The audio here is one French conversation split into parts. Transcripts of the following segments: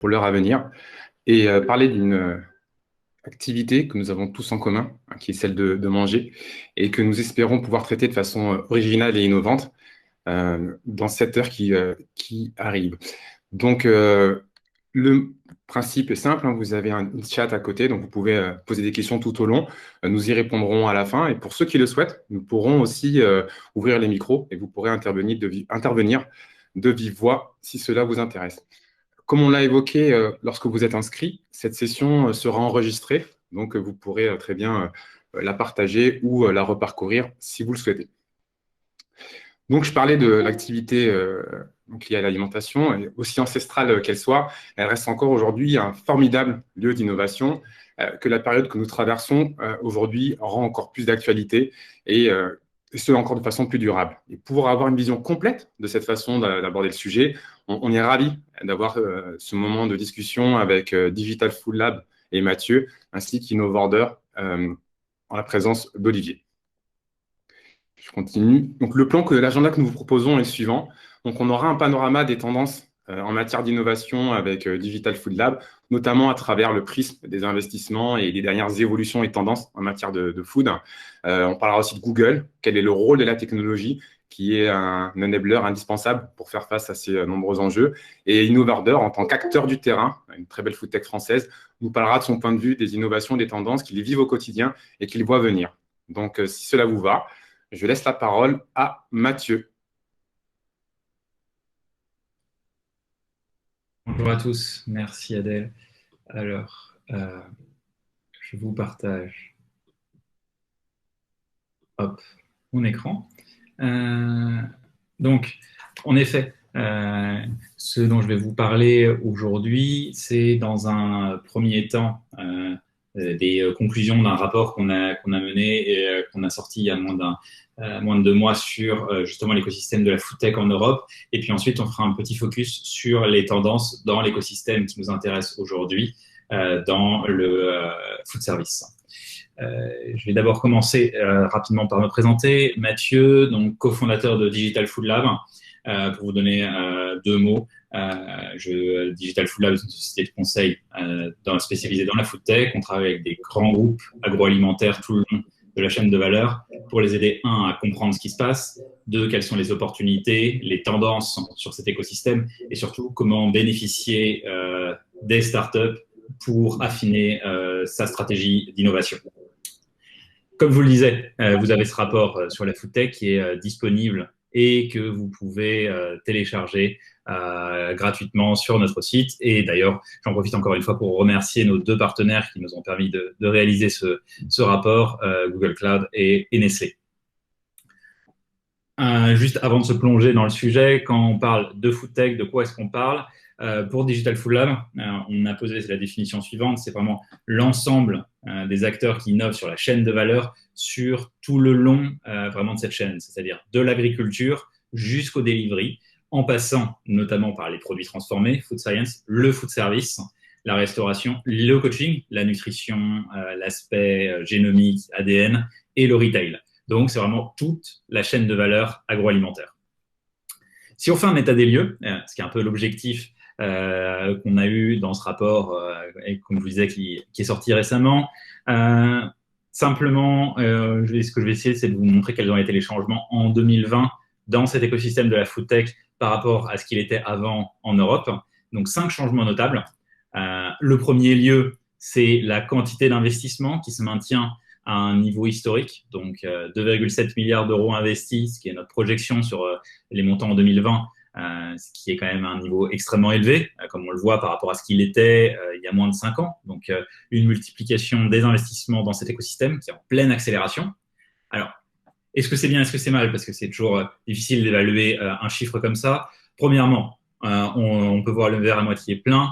pour l'heure à venir et parler d'une activité que nous avons tous en commun, hein, qui est celle de manger, et que nous espérons pouvoir traiter de façon originale et innovante dans cette heure qui arrive. Donc, le principe est simple, hein, vous avez un chat à côté, donc vous pouvez poser des questions tout au long. Nous y répondrons à la fin. Et pour ceux qui le souhaitent, nous pourrons aussi ouvrir les micros et vous pourrez intervenir de vive voix si cela vous intéresse. Comme on l'a évoqué lorsque vous êtes inscrit, cette session sera enregistrée, donc vous pourrez très bien la partager ou la reparcourir si vous le souhaitez. Donc, je parlais de l'activité liée à l'alimentation, et aussi ancestrale qu'elle soit, elle reste encore aujourd'hui un formidable lieu d'innovation que la période que nous traversons aujourd'hui rend encore plus d'actualité et ce, encore de façon plus durable. Et pour avoir une vision complète de cette façon d'aborder le sujet, on est ravis d'avoir ce moment de discussion avec Digital Food Lab et Mathieu, ainsi qu'Innovorder en la présence d'Olivier. Je continue. Donc, l'agenda que nous vous proposons est le suivant. Donc, on aura un panorama des tendances en matière d'innovation avec Digital Food Lab, notamment à travers le prisme des investissements et des dernières évolutions et tendances en matière de food. On parlera aussi de Google, quel est le rôle de la technologie, qui est un enabler indispensable pour faire face à ces nombreux enjeux. Et Innovarder, en tant qu'acteur du terrain, une très belle food tech française, nous parlera de son point de vue des innovations, des tendances qu'il vit au quotidien et qu'il voit venir. Donc, si cela vous va, je laisse la parole à Mathieu. Bonjour à tous, merci Adèle. Alors, je vous partage mon écran. Donc, en effet, ce dont je vais vous parler aujourd'hui, c'est dans un premier temps des conclusions d'un rapport qu'on a mené et qu'on a sorti il y a moins de 2 mois sur justement l'écosystème de la food tech en Europe. Et puis ensuite, on fera un petit focus sur les tendances dans l'écosystème qui nous intéresse aujourd'hui dans le food service. Je vais d'abord commencer rapidement par me présenter. Mathieu, donc cofondateur de Digital Food Lab. Pour vous donner 2 mots, Digital Food Lab est une société de conseil spécialisée dans la food tech. On travaille avec des grands groupes agroalimentaires tout le long de la chaîne de valeur pour les aider, à comprendre ce qui se passe, 2, quelles sont les opportunités, les tendances sur cet écosystème et surtout comment bénéficier des startups pour affiner sa stratégie d'innovation. Comme vous le disiez, vous avez ce rapport sur la food tech qui est disponible et que vous pouvez télécharger gratuitement sur notre site. Et d'ailleurs, j'en profite encore une fois pour remercier nos 2 partenaires qui nous ont permis de réaliser ce rapport, Google Cloud et Nestlé. Juste avant de se plonger dans le sujet, quand on parle de food tech, de quoi est-ce qu'on parle? Pour Digital Food Lab, on a posé la définition suivante, c'est vraiment l'ensemble des acteurs qui innovent sur la chaîne de valeur sur tout le long vraiment de cette chaîne, c'est-à-dire de l'agriculture jusqu'au delivery, en passant notamment par les produits transformés, food science, le food service, la restauration, le coaching, la nutrition, l'aspect génomique, ADN et le retail. Donc, c'est vraiment toute la chaîne de valeur agroalimentaire. Si on fait un état des lieux, ce qui est un peu l'objectif qu'on a eu dans ce rapport, et comme je vous disais, qui est sorti récemment. Simplement, ce que je vais essayer, c'est de vous montrer quels ont été les changements en 2020 dans cet écosystème de la food tech par rapport à ce qu'il était avant en Europe. Donc, 5 changements notables. Le premier lieu, c'est la quantité d'investissement qui se maintient à un niveau historique, donc 2,7 milliards d'euros investis, ce qui est notre projection sur les montants en 2020, ce qui est quand même un niveau extrêmement élevé, comme on le voit par rapport à ce qu'il était il y a moins de 5 ans. Donc, une multiplication des investissements dans cet écosystème qui est en pleine accélération. Alors, est-ce que c'est bien, est-ce que c'est mal? Parce que c'est toujours difficile d'évaluer un chiffre comme ça. Premièrement, on peut voir le verre à moitié plein.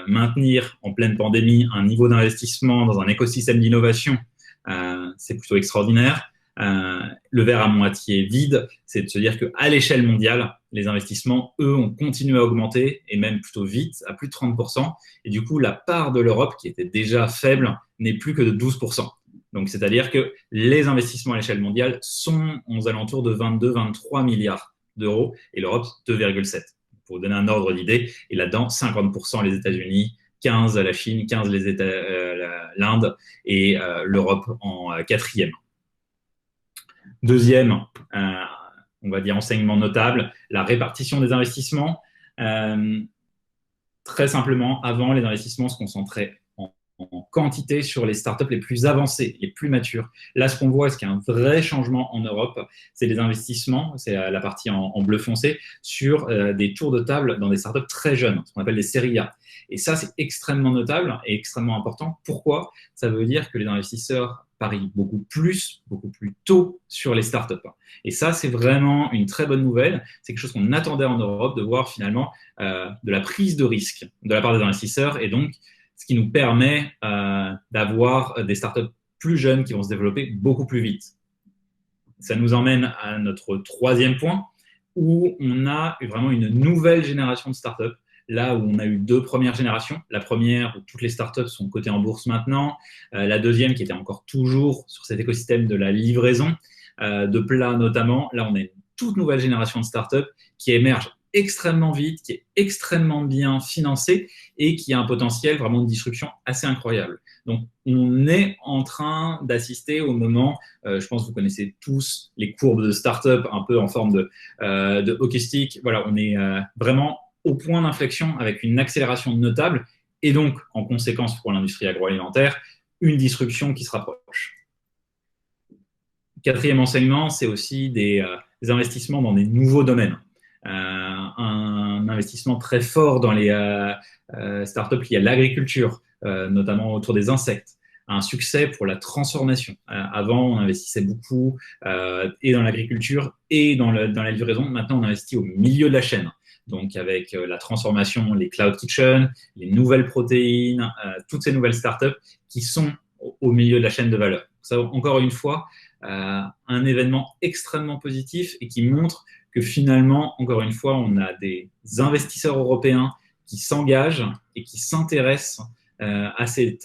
Maintenir en pleine pandémie un niveau d'investissement dans un écosystème d'innovation, c'est plutôt extraordinaire. Le verre à moitié vide, c'est de se dire qu'à l'échelle mondiale, les investissements, eux, ont continué à augmenter et même plutôt vite, à plus de 30%. Et du coup, la part de l'Europe, qui était déjà faible, n'est plus que de 12%. Donc, c'est-à-dire que les investissements à l'échelle mondiale sont aux alentours de 22-23 milliards d'euros et l'Europe, 2,7. pour vous donner un ordre d'idée. Et là-dedans, 50% les États-Unis, 15 la Chine, 15 l'Inde et l'Europe en quatrième. Deuxième, on va dire enseignement notable, la répartition des investissements. Très simplement, avant, les investissements se concentraient en quantité sur les startups les plus avancées, les plus matures. Là, ce qu'on voit, c'est qu'il y a un vrai changement en Europe, c'est des investissements, c'est la partie en bleu foncé, sur des tours de table dans des startups très jeunes, ce qu'on appelle des séries A. Et ça, c'est extrêmement notable et extrêmement important. Pourquoi? Ça veut dire que les investisseurs parient beaucoup plus tôt sur les startups. Et ça, c'est vraiment une très bonne nouvelle. C'est quelque chose qu'on attendait en Europe, de voir finalement de la prise de risque de la part des investisseurs et donc ce qui nous permet d'avoir des startups plus jeunes qui vont se développer beaucoup plus vite. Ça nous emmène à notre troisième point, où on a vraiment une nouvelle génération de startups, là où on a eu deux premières générations. La première, où toutes les startups sont cotées en bourse maintenant. La deuxième, qui était encore toujours sur cet écosystème de la livraison, de plats notamment. Là, on a une toute nouvelle génération de startups qui émerge extrêmement vite, qui est extrêmement bien financé et qui a un potentiel vraiment de disruption assez incroyable. Donc, on est en train d'assister au moment, je pense que vous connaissez tous les courbes de start-up un peu en forme de hockey stick. Voilà, on est vraiment au point d'inflexion avec une accélération notable et donc, en conséquence pour l'industrie agroalimentaire, une disruption qui se rapproche. Quatrième enseignement, c'est aussi des investissements dans des nouveaux domaines. Un investissement très fort dans les startups liées à l'agriculture, notamment autour des insectes. Un succès pour la transformation. Avant, on investissait beaucoup et dans l'agriculture et dans la livraison. Maintenant, on investit au milieu de la chaîne. Donc, avec la transformation, les cloud kitchen, les nouvelles protéines, toutes ces nouvelles startups qui sont au milieu de la chaîne de valeur. Ça, encore une fois, un événement extrêmement positif et qui montre que finalement, encore une fois, on a des investisseurs européens qui s'engagent et qui s'intéressent à ces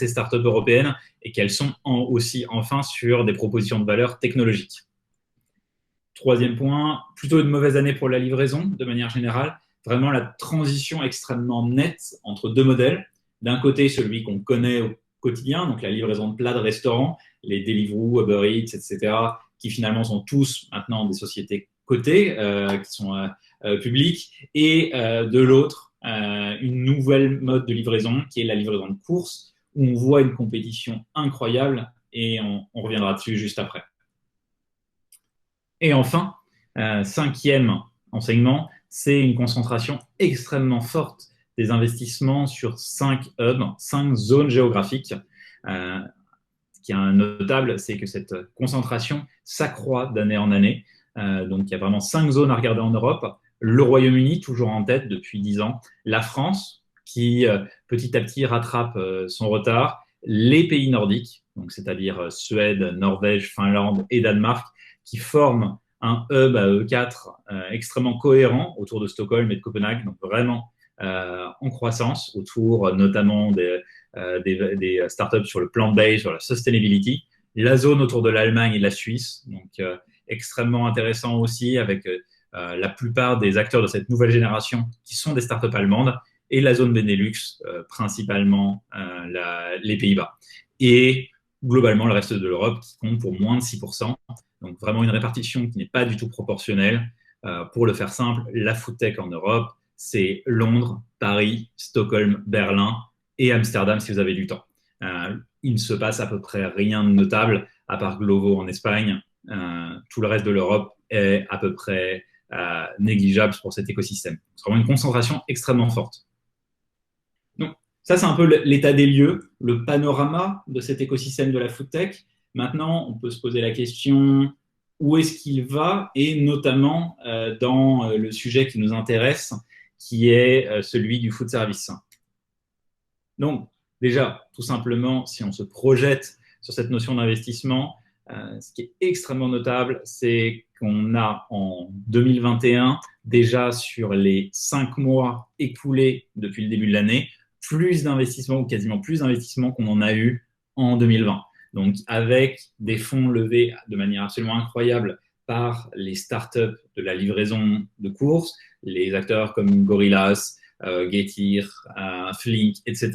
startups européennes et qu'elles sont aussi enfin sur des propositions de valeur technologiques. Troisième point, plutôt une mauvaise année pour la livraison de manière générale. Vraiment la transition extrêmement nette entre deux modèles. D'un côté, celui qu'on connaît au quotidien, donc la livraison de plats de restaurants, les Deliveroo, Uber Eats, etc., qui finalement sont tous maintenant des sociétés cotées, qui sont publiques, et de l'autre, une nouvelle mode de livraison qui est la livraison de course, où on voit une compétition incroyable et on reviendra dessus juste après. Et enfin, cinquième enseignement, c'est une concentration extrêmement forte des investissements sur 5 hubs, 5 zones géographiques. Ce qui est notable, c'est que cette concentration s'accroît d'année en année. Donc, il y a vraiment 5 zones à regarder en Europe. Le Royaume-Uni, toujours en tête depuis 10 ans. La France, qui petit à petit rattrape son retard. Les pays nordiques, donc c'est-à-dire Suède, Norvège, Finlande et Danemark, qui forment un hub à E4 extrêmement cohérent autour de Stockholm et de Copenhague, donc vraiment en croissance, autour notamment des startups sur le plant-based, sur la sustainability. La zone autour de l'Allemagne et de la Suisse, donc extrêmement intéressant aussi avec la plupart des acteurs de cette nouvelle génération qui sont des startups allemandes, et la zone Benelux, principalement les Pays-Bas. Et globalement, le reste de l'Europe qui compte pour moins de 6%. Donc vraiment une répartition qui n'est pas du tout proportionnelle. Pour le faire simple, la food tech en Europe, c'est Londres, Paris, Stockholm, Berlin et Amsterdam si vous avez du temps. Il ne se passe à peu près rien de notable, à part Glovo en Espagne. Tout le reste de l'Europe est à peu près négligeable pour cet écosystème. C'est vraiment une concentration extrêmement forte. Donc, ça, c'est un peu l'état des lieux, le panorama de cet écosystème de la food tech. Maintenant, on peut se poser la question où est-ce qu'il va, et notamment dans le sujet qui nous intéresse, qui est celui du food service. Donc, déjà, tout simplement, si on se projette sur cette notion d'investissement, ce qui est extrêmement notable, c'est qu'on a en 2021, déjà sur les 5 mois écoulés depuis le début de l'année, plus d'investissements, ou quasiment plus d'investissements qu'on en a eu en 2020. Donc, avec des fonds levés de manière absolument incroyable par les startups de la livraison de courses, les acteurs comme Gorillaz, Getir, Flink, etc.,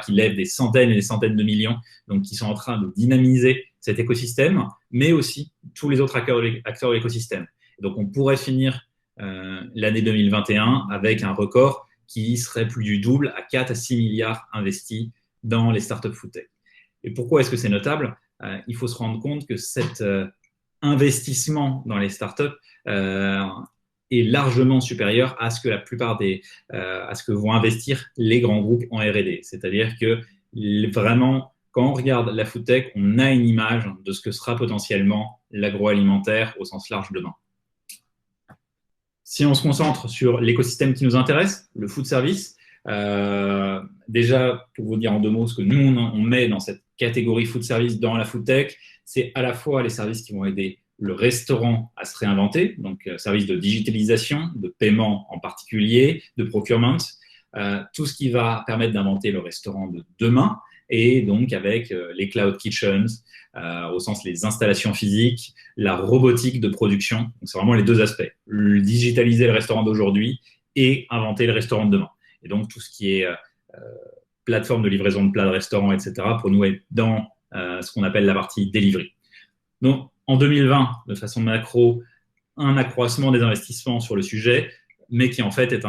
qui lèvent des centaines et des centaines de millions, donc qui sont en train de dynamiser cet écosystème, mais aussi tous les autres acteurs de l'écosystème. Donc, on pourrait finir l'année 2021 avec un record qui serait plus du double, à 4 à 6 milliards investis dans les startups foodtech. Et pourquoi est-ce que c'est notable? Il faut se rendre compte que cet investissement dans les startups est largement supérieur à ce que la plupart à ce que vont investir les grands groupes en R&D. C'est-à-dire que vraiment, quand on regarde la foodtech, on a une image de ce que sera potentiellement l'agroalimentaire au sens large demain. Si on se concentre sur l'écosystème qui nous intéresse, le food service, déjà, pour vous dire en 2 mots, ce que nous, on met dans cette catégorie food service dans la foodtech, c'est à la fois les services qui vont aider le restaurant à se réinventer, donc services de digitalisation, de paiement en particulier, de procurement, tout ce qui va permettre d'inventer le restaurant de demain, et donc avec les cloud kitchens, au sens les installations physiques, la robotique de production. Donc c'est vraiment les 2 aspects, digitaliser le restaurant d'aujourd'hui et inventer le restaurant de demain. Et donc tout ce qui est plateforme de livraison de plats de restaurant, etc., pour nous est dans ce qu'on appelle la partie delivery. Donc en 2020, de façon macro, un accroissement des investissements sur le sujet, mais qui en fait est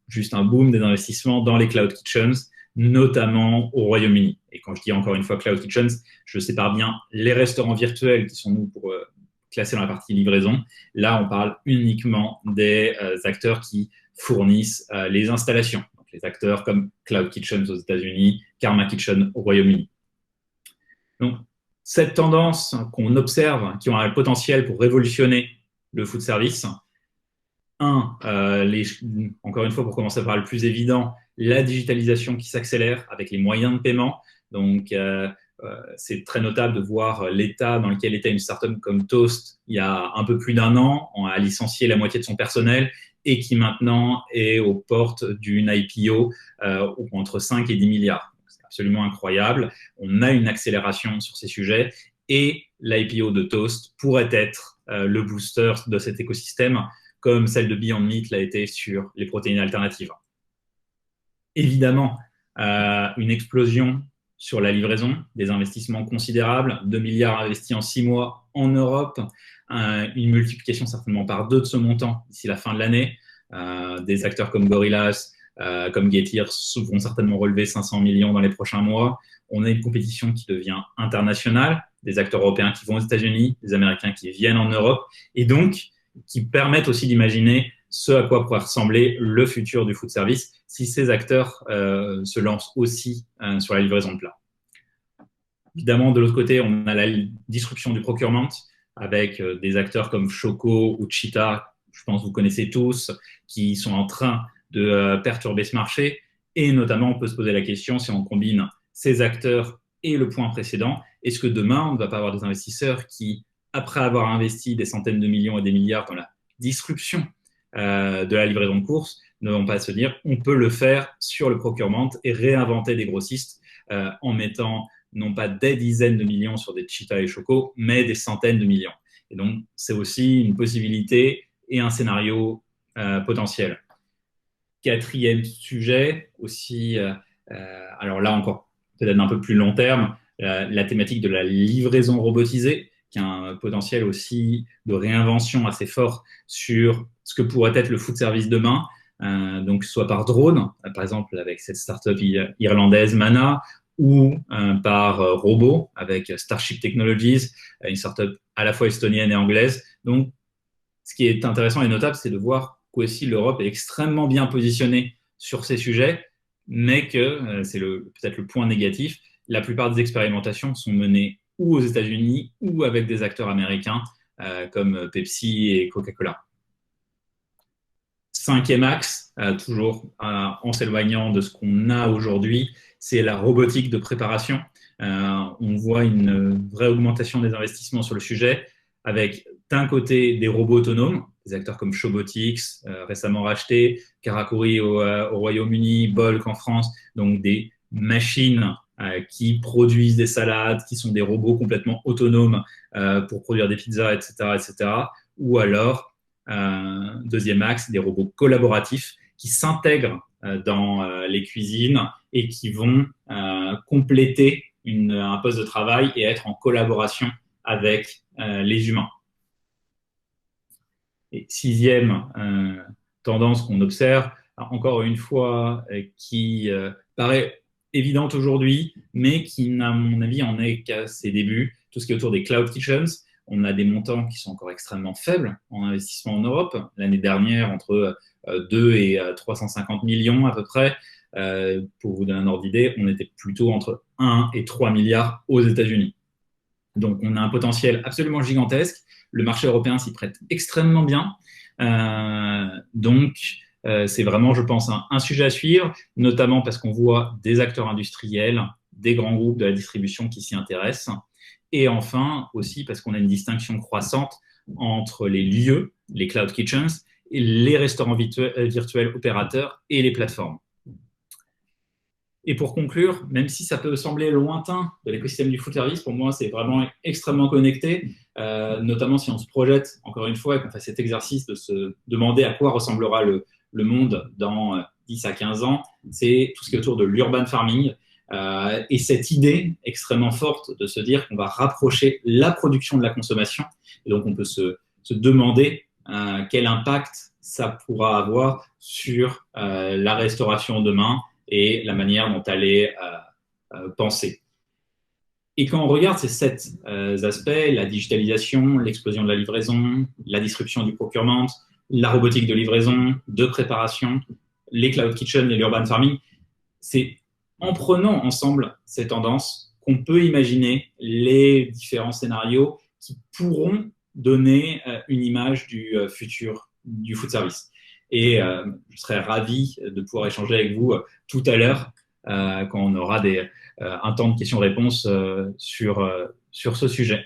juste un boom des investissements dans les cloud kitchens, notamment au Royaume-Uni. Et quand je dis encore une fois cloud kitchens, je sépare bien les restaurants virtuels qui sont nous pour classer dans la partie livraison. Là, on parle uniquement des acteurs qui fournissent les installations. Donc, les acteurs comme Cloud Kitchens aux États-Unis, Karma Kitchen au Royaume-Uni. Donc, cette tendance qu'on observe, qui ont un potentiel pour révolutionner le food service, encore une fois, pour commencer par le plus évident, la digitalisation qui s'accélère avec les moyens de paiement. Donc, c'est très notable de voir l'état dans lequel était une startup comme Toast il y a un peu plus d'1 an. On a licencié la moitié de son personnel et qui maintenant est aux portes d'une IPO entre 5 et 10 milliards. C'est absolument incroyable. On a une accélération sur ces sujets et l'IPO de Toast pourrait être le booster de cet écosystème comme celle de Beyond Meat l'a été sur les protéines alternatives. Évidemment, une explosion sur la livraison, des investissements considérables, 2 milliards investis en 6 mois en Europe, une multiplication certainement par 2 de ce montant d'ici la fin de l'année. Des acteurs comme Gorillaz, comme Getir vont certainement relever 500 millions dans les prochains mois. On a une compétition qui devient internationale, des acteurs européens qui vont aux États-Unis, des Américains qui viennent en Europe, et donc qui permettent aussi d'imaginer ce à quoi pourrait ressembler le futur du food service si ces acteurs se lancent aussi sur la livraison de plats. Évidemment, de l'autre côté, on a la disruption du procurement avec des acteurs comme Choco ou Cheetah, je pense que vous connaissez tous, qui sont en train de perturber ce marché. Et notamment, on peut se poser la question, si on combine ces acteurs et le point précédent, est-ce que demain, on ne va pas avoir des investisseurs qui, après avoir investi des centaines de millions et des milliards dans la disruption de la livraison de courses, ne vont pas se dire on peut le faire sur le procurement et réinventer des grossistes en mettant non pas des dizaines de millions sur des Cheetah et Choco, mais des centaines de millions. Et donc, c'est aussi une possibilité et un scénario potentiel. 4e sujet, aussi, alors là encore, peut-être un peu plus long terme, la thématique de la livraison robotisée, qui a un potentiel aussi de réinvention assez fort sur ce que pourrait être le food service demain, donc soit par drone, par exemple avec cette startup irlandaise Mana, ou par robot avec Starship Technologies, une startup à la fois estonienne et anglaise. Donc, ce qui est intéressant et notable, c'est de voir qu'aussi l'Europe est extrêmement bien positionnée sur ces sujets, mais que, c'est peut-être le point négatif, la plupart des expérimentations sont menées ou aux États-Unis ou avec des acteurs américains comme Pepsi et Coca-Cola. 5e axe, toujours en s'éloignant de ce qu'on a aujourd'hui, c'est la robotique de préparation. On voit une vraie augmentation des investissements sur le sujet, avec d'un côté des robots autonomes, des acteurs comme Shobotics, récemment rachetés, Karakuri au Royaume-Uni, Bulk en France, donc des machines qui produisent des salades, qui sont des robots complètement autonomes pour produire des pizzas, etc., etc. Ou alors deuxième axe, des robots collaboratifs qui s'intègrent dans les cuisines et qui vont compléter un poste de travail et être en collaboration avec les humains. Et sixième tendance qu'on observe, encore une fois, qui paraît évidente aujourd'hui, mais qui, à mon avis, en est qu'à ses débuts, tout ce qui est autour des cloud kitchens. On a des montants qui sont encore extrêmement faibles en investissement en Europe. L'année dernière, entre 2 et 350 millions à peu près. Pour vous donner un ordre d'idée, on était plutôt entre 1 et 3 milliards aux États-Unis. Donc, on a un potentiel absolument gigantesque. Le marché européen s'y prête extrêmement bien. Donc, c'est vraiment, je pense, un sujet à suivre, notamment parce qu'on voit des acteurs industriels, des grands groupes de la distribution qui s'y intéressent. Et enfin, aussi parce qu'on a une distinction croissante entre les lieux, les cloud kitchens, et les restaurants virtuels opérateurs et les plateformes. Et pour conclure, même si ça peut sembler lointain de l'écosystème du food service, pour moi, c'est vraiment extrêmement connecté, notamment si on se projette, encore une fois, et qu'on fait cet exercice de se demander à quoi ressemblera le monde dans 10 à 15 ans, c'est tout ce qui est autour de l'urban farming et cette idée extrêmement forte de se dire qu'on va rapprocher la production de la consommation. Et donc, on peut se demander quel impact ça pourra avoir sur la restauration demain et la manière dont elle est pensée. Et quand on regarde ces 7 aspects, la digitalisation, l'explosion de la livraison, la disruption du procurement, la robotique de livraison, de préparation, les cloud kitchens et l'urban farming, c'est en prenant ensemble ces tendances qu'on peut imaginer les différents scénarios qui pourront donner une image du futur du food service. Et je serais ravi de pouvoir échanger avec vous tout à l'heure quand on aura un temps de questions-réponses sur ce sujet.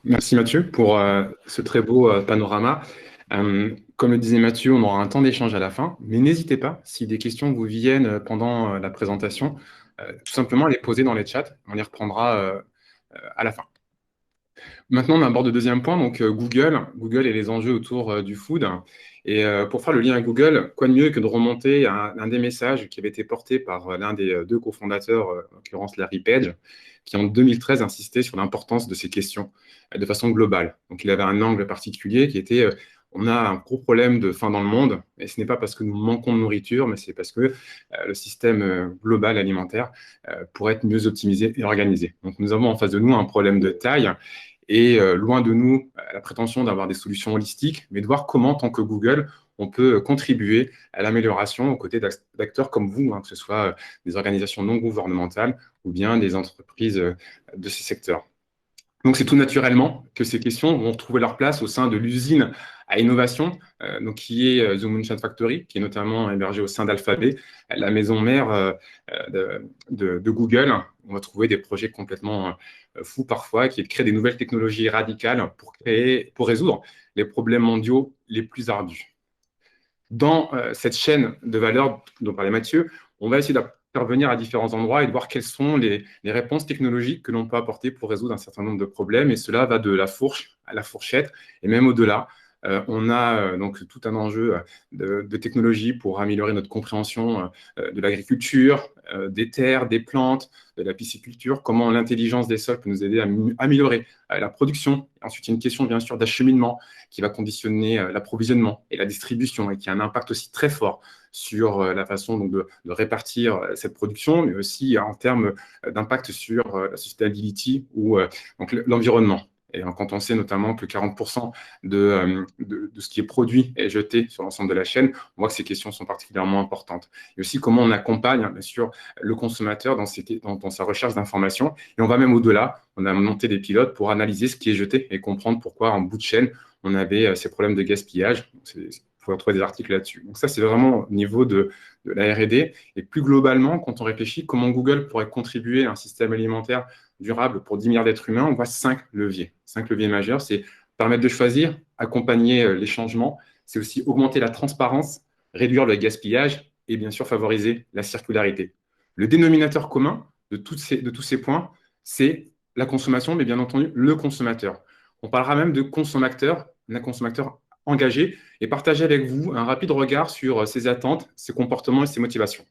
Merci Mathieu pour ce très beau panorama. Comme le disait Mathieu, on aura un temps d'échange à la fin, mais n'hésitez pas, si des questions vous viennent pendant la présentation, tout simplement à les poser dans les chats, on les reprendra à la fin. Maintenant, on aborde le deuxième point, donc Google et les enjeux autour du food. Et pour faire le lien avec Google, quoi de mieux que de remonter à un des messages qui avait été porté par l'un des 2 cofondateurs, en l'occurrence Larry Page, qui en 2013 insistait sur l'importance de ces questions de façon globale. Donc il avait un angle particulier qui était on a un gros problème de faim dans le monde, et ce n'est pas parce que nous manquons de nourriture, mais c'est parce que le système global alimentaire pourrait être mieux optimisé et organisé. Donc nous avons en face de nous un problème de taille, et loin de nous la prétention d'avoir des solutions holistiques, mais de voir comment, en tant que Google, on peut contribuer à l'amélioration aux côtés d'acteurs comme vous, que ce soit des organisations non gouvernementales ou bien des entreprises de ces secteurs. Donc, c'est tout naturellement que ces questions vont trouver leur place au sein de l'usine à innovation, donc qui est The Moonshot Factory, qui est notamment hébergée au sein d'Alphabet, la maison mère de Google. On va trouver des projets complètement fous parfois, qui est de créer des nouvelles technologies radicales pour résoudre les problèmes mondiaux les plus ardus. Dans cette chaîne de valeur dont parlait Mathieu, on va essayer d'intervenir à différents endroits et de voir quelles sont les réponses technologiques que l'on peut apporter pour résoudre un certain nombre de problèmes. Et cela va de la fourche à la fourchette et même au-delà. On a donc tout un enjeu de technologie pour améliorer notre compréhension de l'agriculture, des terres, des plantes, de la pisciculture, comment l'intelligence des sols peut nous aider à améliorer la production. Ensuite, il y a une question bien sûr d'acheminement qui va conditionner l'approvisionnement et la distribution et qui a un impact aussi très fort sur la façon donc, de répartir cette production, mais aussi en termes d'impact sur la sustainability ou donc l'environnement. Et quand on sait notamment que 40% de ce qui est produit est jeté sur l'ensemble de la chaîne, on voit que ces questions sont particulièrement importantes. Et aussi comment on accompagne, bien sûr, le consommateur dans sa recherche d'informations. Et on va même au-delà. On a monté des pilotes pour analyser ce qui est jeté et comprendre pourquoi, en bout de chaîne, on avait ces problèmes de gaspillage. Il faut retrouver des articles là-dessus. Donc ça, c'est vraiment au niveau de la R&D. Et plus globalement, quand on réfléchit comment Google pourrait contribuer à un système alimentaire durable pour 10 milliards d'êtres humains, on voit 5 leviers. 5 leviers majeurs, c'est permettre de choisir, accompagner les changements, c'est aussi augmenter la transparence, réduire le gaspillage et bien sûr favoriser la circularité. Le dénominateur commun de tous ces points, c'est la consommation, mais bien entendu, le consommateur. On parlera même de consommateur, d'un consommateur engagé, et partager avec vous un rapide regard sur ses attentes, ses comportements et ses motivations.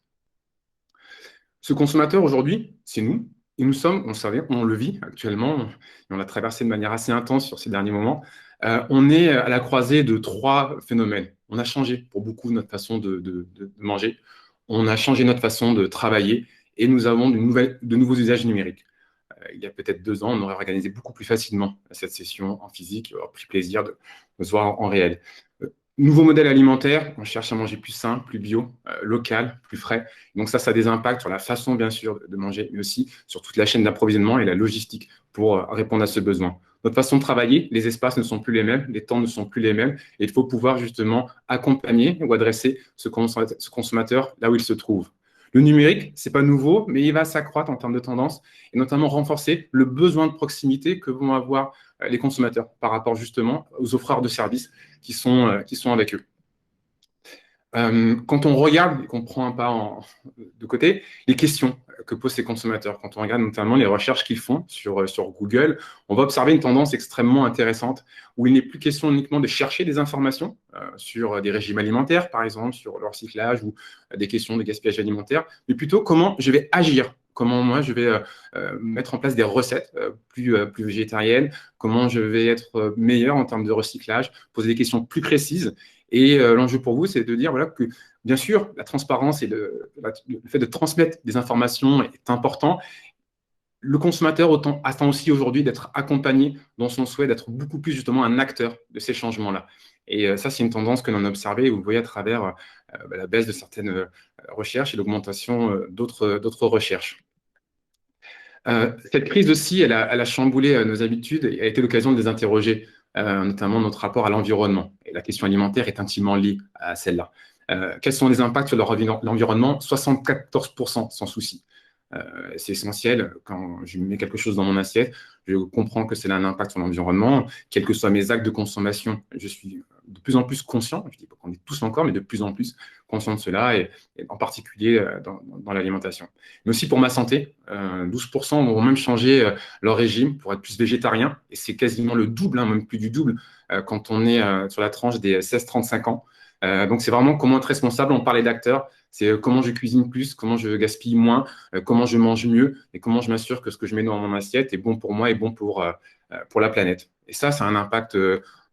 Ce consommateur, aujourd'hui, c'est nous. Et nous sommes, on le savait, on le vit actuellement, et on l'a traversé de manière assez intense sur ces derniers moments. On est à la croisée de trois phénomènes. On a changé pour beaucoup notre façon de manger, on a changé notre façon de travailler et nous avons de nouveaux usages numériques. Il y a peut-être 2 ans, on aurait organisé beaucoup plus facilement cette session en physique, on aurait pris plaisir de se voir en réel. Nouveau modèle alimentaire, on cherche à manger plus sain, plus bio, local, plus frais. Donc ça a des impacts sur la façon, bien sûr, de manger, mais aussi sur toute la chaîne d'approvisionnement et la logistique pour répondre à ce besoin. Notre façon de travailler, les espaces ne sont plus les mêmes, les temps ne sont plus les mêmes, et il faut pouvoir justement accompagner ou adresser ce consommateur là où il se trouve. Le numérique, ce n'est pas nouveau, mais il va s'accroître en termes de tendance, et notamment renforcer le besoin de proximité que vont avoir les consommateurs par rapport justement aux offreurs de services qui sont avec eux. Quand on regarde et qu'on prend un pas de côté, les questions que posent ces consommateurs, quand on regarde notamment les recherches qu'ils font sur Google, on va observer une tendance extrêmement intéressante où il n'est plus question uniquement de chercher des informations sur des régimes alimentaires, par exemple, sur leur recyclage ou des questions de gaspillage alimentaire, mais plutôt comment je vais agir, comment moi je vais mettre en place des recettes plus végétariennes, comment je vais être meilleur en termes de recyclage, poser des questions plus précises. Et l'enjeu pour vous, c'est de dire voilà, que, bien sûr, la transparence et le fait de transmettre des informations est important. Le consommateur attend aussi aujourd'hui d'être accompagné dans son souhait d'être beaucoup plus justement un acteur de ces changements-là. Et ça, c'est une tendance que l'on a observée, et vous voyez à travers la baisse de certaines recherches et l'augmentation d'autres recherches. Cette crise aussi, elle a chamboulé nos habitudes et a été l'occasion de les interroger, notamment notre rapport à l'environnement. Et la question alimentaire est intimement liée à celle-là. Quels sont les impacts sur l'environnement? 74% sans souci. C'est essentiel. Quand je mets quelque chose dans mon assiette, je comprends que c'est un impact sur l'environnement. Quels que soient mes actes de consommation, je suis de plus en plus conscient. Je dis pas qu'on est tous encore, mais de plus en plus conscient de cela, et en particulier dans l'alimentation. Mais aussi pour ma santé, 12% vont même changer leur régime pour être plus végétarien. Et c'est quasiment le double, hein, même plus du double, quand on est sur la tranche des 16-35 ans. Donc, c'est vraiment comment être responsable. On parlait d'acteurs. C'est comment je cuisine plus, comment je gaspille moins, comment je mange mieux et comment je m'assure que ce que je mets dans mon assiette est bon pour moi et bon pour la planète. Et ça a un impact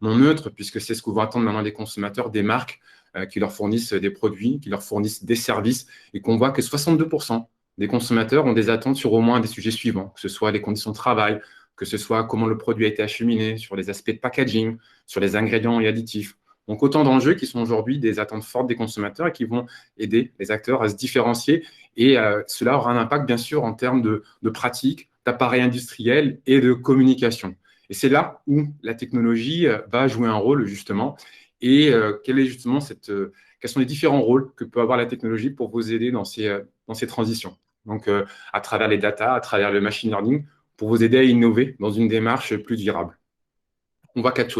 non neutre puisque c'est ce que vont attendre maintenant les consommateurs, des marques qui leur fournissent des produits, qui leur fournissent des services, et qu'on voit que 62% des consommateurs ont des attentes sur au moins des sujets suivants, que ce soit les conditions de travail, que ce soit comment le produit a été acheminé, sur les aspects de packaging, sur les ingrédients et additifs. Donc, autant d'enjeux qui sont aujourd'hui des attentes fortes des consommateurs et qui vont aider les acteurs à se différencier. Et cela aura un impact, bien sûr, en termes de pratiques, d'appareils industriels et de communication. Et c'est là où la technologie va jouer un rôle, justement. Et quels sont les différents rôles que peut avoir la technologie pour vous aider dans ces transitions. Donc, à travers les data, à travers le machine learning, pour vous aider à innover dans une démarche plus durable. On voit 4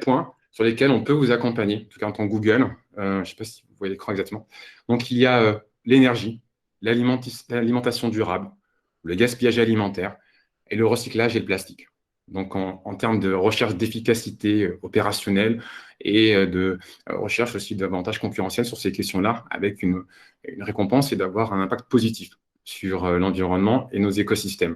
points sur lesquels on peut vous accompagner, en tout cas en tant que Google. Je ne sais pas si vous voyez l'écran exactement. Donc, il y a l'énergie, l'alimentation durable, le gaspillage alimentaire et le recyclage et le plastique. Donc, en termes de recherche d'efficacité opérationnelle et de recherche aussi d'avantages concurrentiels sur ces questions-là, avec une récompense et d'avoir un impact positif sur l'environnement et nos écosystèmes.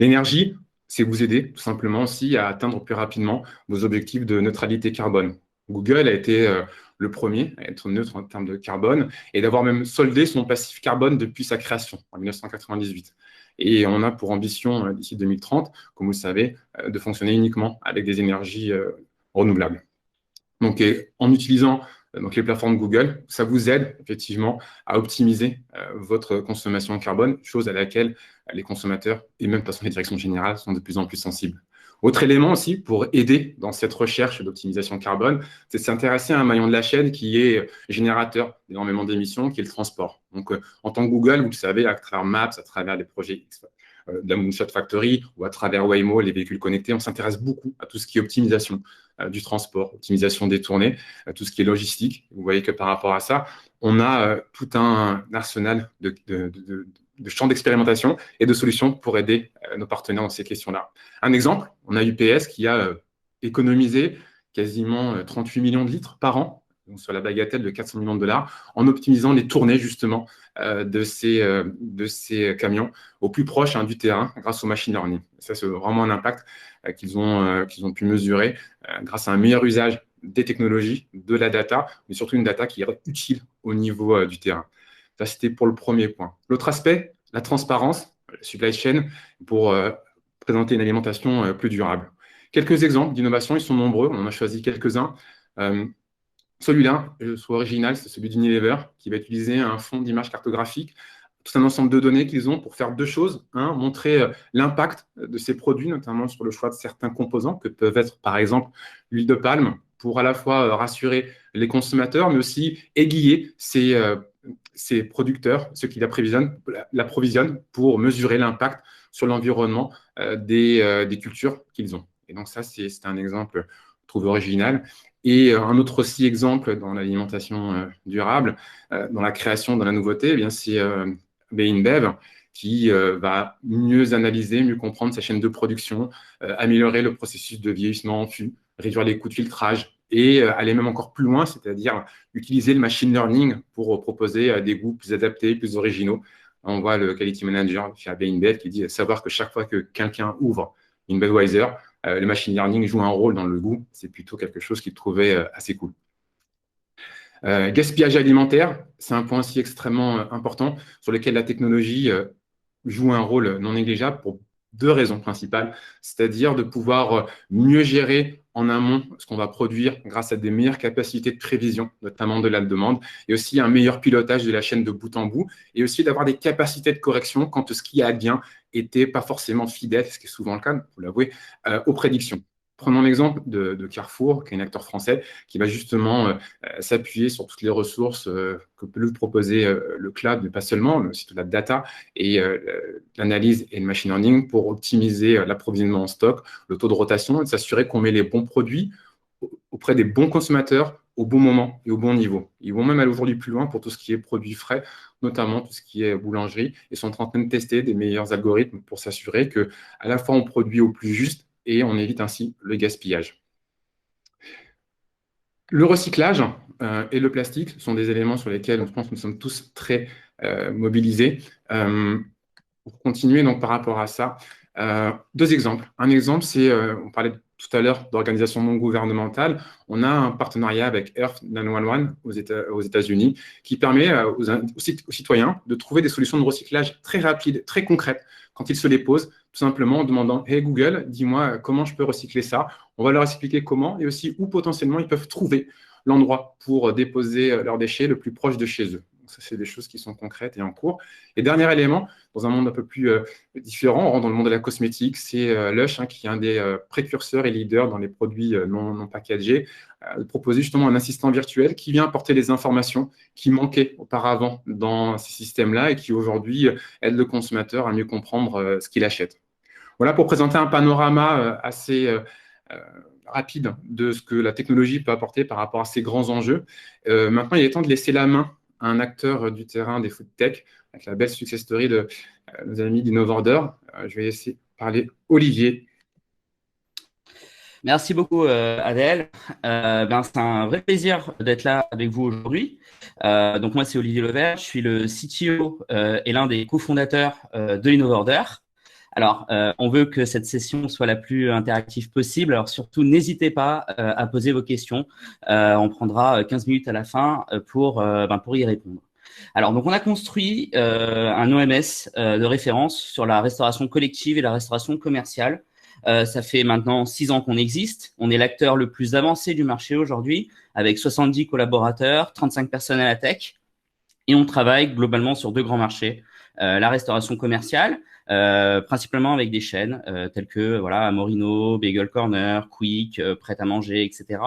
L'énergie, c'est vous aider tout simplement aussi à atteindre plus rapidement vos objectifs de neutralité carbone. Google a été le premier à être neutre en termes de carbone et d'avoir même soldé son passif carbone depuis sa création en 1998. Et on a pour ambition d'ici 2030, comme vous le savez, de fonctionner uniquement avec des énergies renouvelables. Donc, en utilisant les plateformes Google, ça vous aide effectivement à optimiser votre consommation de carbone, chose à laquelle les consommateurs et même de façon les directions générales sont de plus en plus sensibles. Autre élément aussi pour aider dans cette recherche d'optimisation carbone, c'est de s'intéresser à un maillon de la chaîne qui est générateur d'énormément d'émissions, qui est le transport. Donc, en tant que Google, vous le savez, à travers Maps, à travers les projets de la Moonshot Factory ou à travers Waymo, les véhicules connectés, on s'intéresse beaucoup à tout ce qui est optimisation du transport, optimisation des tournées, tout ce qui est logistique. Vous voyez que par rapport à ça, on a tout un arsenal de champs d'expérimentation et de solutions pour aider nos partenaires dans ces questions-là. Un exemple, on a UPS qui a économisé quasiment 38 millions de litres par an, donc sur la bagatelle de 400 millions de dollars, en optimisant les tournées justement de ces camions au plus proche du terrain grâce au machine learning. Ça, c'est vraiment un impact qu'ils ont pu mesurer grâce à un meilleur usage des technologies, de la data, mais surtout une data qui est utile au niveau du terrain. Ça, c'était pour le premier point. L'autre aspect, la transparence, la supply chain, pour présenter une alimentation plus durable. Quelques exemples d'innovation, ils sont nombreux, on en a choisi quelques-uns. Celui-là, soit original, c'est celui d'Unilever, qui va utiliser un fonds d'image cartographique, tout un ensemble de données qu'ils ont pour faire deux choses. Un, montrer l'impact de ces produits, notamment sur le choix de certains composants, que peuvent être par exemple l'huile de palme, pour à la fois rassurer les consommateurs, mais aussi aiguiller ces producteurs, ceux qui l'approvisionnent, pour mesurer l'impact sur l'environnement des cultures qu'ils ont. Et donc ça, c'est un exemple, je trouve, original. Et un autre aussi exemple dans l'alimentation durable, dans la création, dans la nouveauté, eh bien c'est InBev qui va mieux analyser, mieux comprendre sa chaîne de production, améliorer le processus de vieillissement en fût, réduire les coûts de filtrage et aller même encore plus loin, c'est-à-dire utiliser le machine learning pour proposer des goûts plus adaptés, plus originaux. On voit le quality manager chez InBev qui dit savoir que chaque fois que quelqu'un ouvre une Budweiser, le machine learning joue un rôle dans le goût. C'est plutôt quelque chose qu'il trouvait assez cool. Gaspillage alimentaire, c'est un point aussi extrêmement important sur lequel la technologie joue un rôle non négligeable pour deux raisons principales, c'est-à-dire de pouvoir mieux gérer en amont ce qu'on va produire grâce à des meilleures capacités de prévision, notamment de la demande, et aussi un meilleur pilotage de la chaîne de bout en bout, et aussi d'avoir des capacités de correction quand ce qui advient n'était pas forcément fidèle, ce qui est souvent le cas, vous l'avouez, aux prédictions. Prenons l'exemple de Carrefour, qui est un acteur français, qui va justement s'appuyer sur toutes les ressources que peut lui proposer le cloud, mais pas seulement, mais aussi toute la data et l'analyse et le machine learning pour optimiser l'approvisionnement en stock, le taux de rotation et de s'assurer qu'on met les bons produits auprès des bons consommateurs au bon moment et au bon niveau. Ils vont même aller aujourd'hui plus loin pour tout ce qui est produits frais, notamment tout ce qui est boulangerie, et sont en train de tester des meilleurs algorithmes pour s'assurer qu'à la fois on produit au plus juste et on évite ainsi le gaspillage. Le recyclage et le plastique sont des éléments sur lesquels je pense que nous sommes tous très mobilisés. Pour continuer donc par rapport à ça, deux exemples. Un exemple, c'est, on parlait tout à l'heure d'organisations non gouvernementales. On a un partenariat avec Earth 911 aux États-Unis qui permet aux citoyens de trouver des solutions de recyclage très rapides, très concrètes, quand ils se les posent, tout simplement en demandant « Hey Google, dis-moi comment je peux recycler ça ?» On va leur expliquer comment et aussi où potentiellement ils peuvent trouver l'endroit pour déposer leurs déchets le plus proche de chez eux. Donc ça, c'est des choses qui sont concrètes et en cours. Et dernier élément, dans un monde un peu plus différent, on rentre dans le monde de la cosmétique, c'est Lush, qui est un des précurseurs et leaders dans les produits non packagés, de proposer justement un assistant virtuel qui vient apporter les informations qui manquaient auparavant dans ces systèmes-là et qui aujourd'hui aide le consommateur à mieux comprendre ce qu'il achète. Voilà pour présenter un panorama assez rapide de ce que la technologie peut apporter par rapport à ces grands enjeux. Maintenant, il est temps de laisser la main à un acteur du terrain des food tech, avec la belle success story de nos amis d'Innovorder. Je vais laisser parler Olivier. Merci beaucoup, Adèle. C'est un vrai plaisir d'être là avec vous aujourd'hui. Donc, moi, c'est Olivier Levert. Je suis le CTO et l'un des cofondateurs de Innovorder. Alors, on veut que cette session soit la plus interactive possible. Alors, surtout, n'hésitez pas à poser vos questions. On prendra 15 minutes à la fin pour y répondre. Alors, donc, on a construit un OMS de référence sur la restauration collective et la restauration commerciale. Ça fait maintenant 6 ans qu'on existe. On est l'acteur le plus avancé du marché aujourd'hui, avec 70 collaborateurs, 35 personnes à la tech. Et on travaille globalement sur 2 grands marchés. La restauration commerciale, principalement avec des chaînes telles que voilà Morino, Bagel Corner, Quick, Prêt à manger, etc.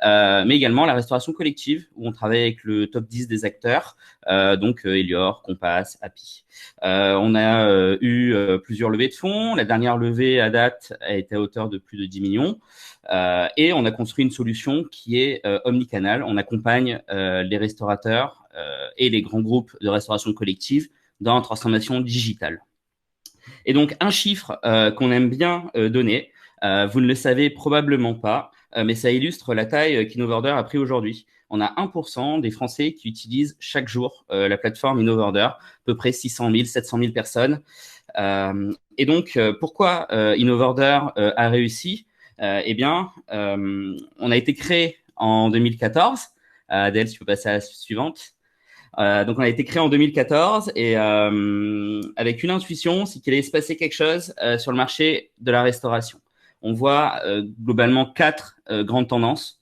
Mais également la restauration collective où on travaille avec le top 10 des acteurs, donc Elior, Compass, Happy. On a eu plusieurs levées de fonds. La dernière levée à date a été à hauteur de plus de 10 millions. Et on a construit une solution qui est omnicanal. On accompagne les restaurateurs et les grands groupes de restauration collective dans la transformation digitale. Et donc, un chiffre qu'on aime bien donner, vous ne le savez probablement pas, mais ça illustre la taille qu'Innovorder a pris aujourd'hui. On a 1% des Français qui utilisent chaque jour la plateforme Innovorder, à peu près 600 000, 700 000 personnes. Et donc, pourquoi Innovorder a réussi? Eh bien, on a été créé en 2014. Adèle, si tu peux passer à la suivante. Donc, on a été créé en 2014 et avec une intuition, c'est qu'il allait se passer quelque chose sur le marché de la restauration. On voit globalement 4 grandes tendances.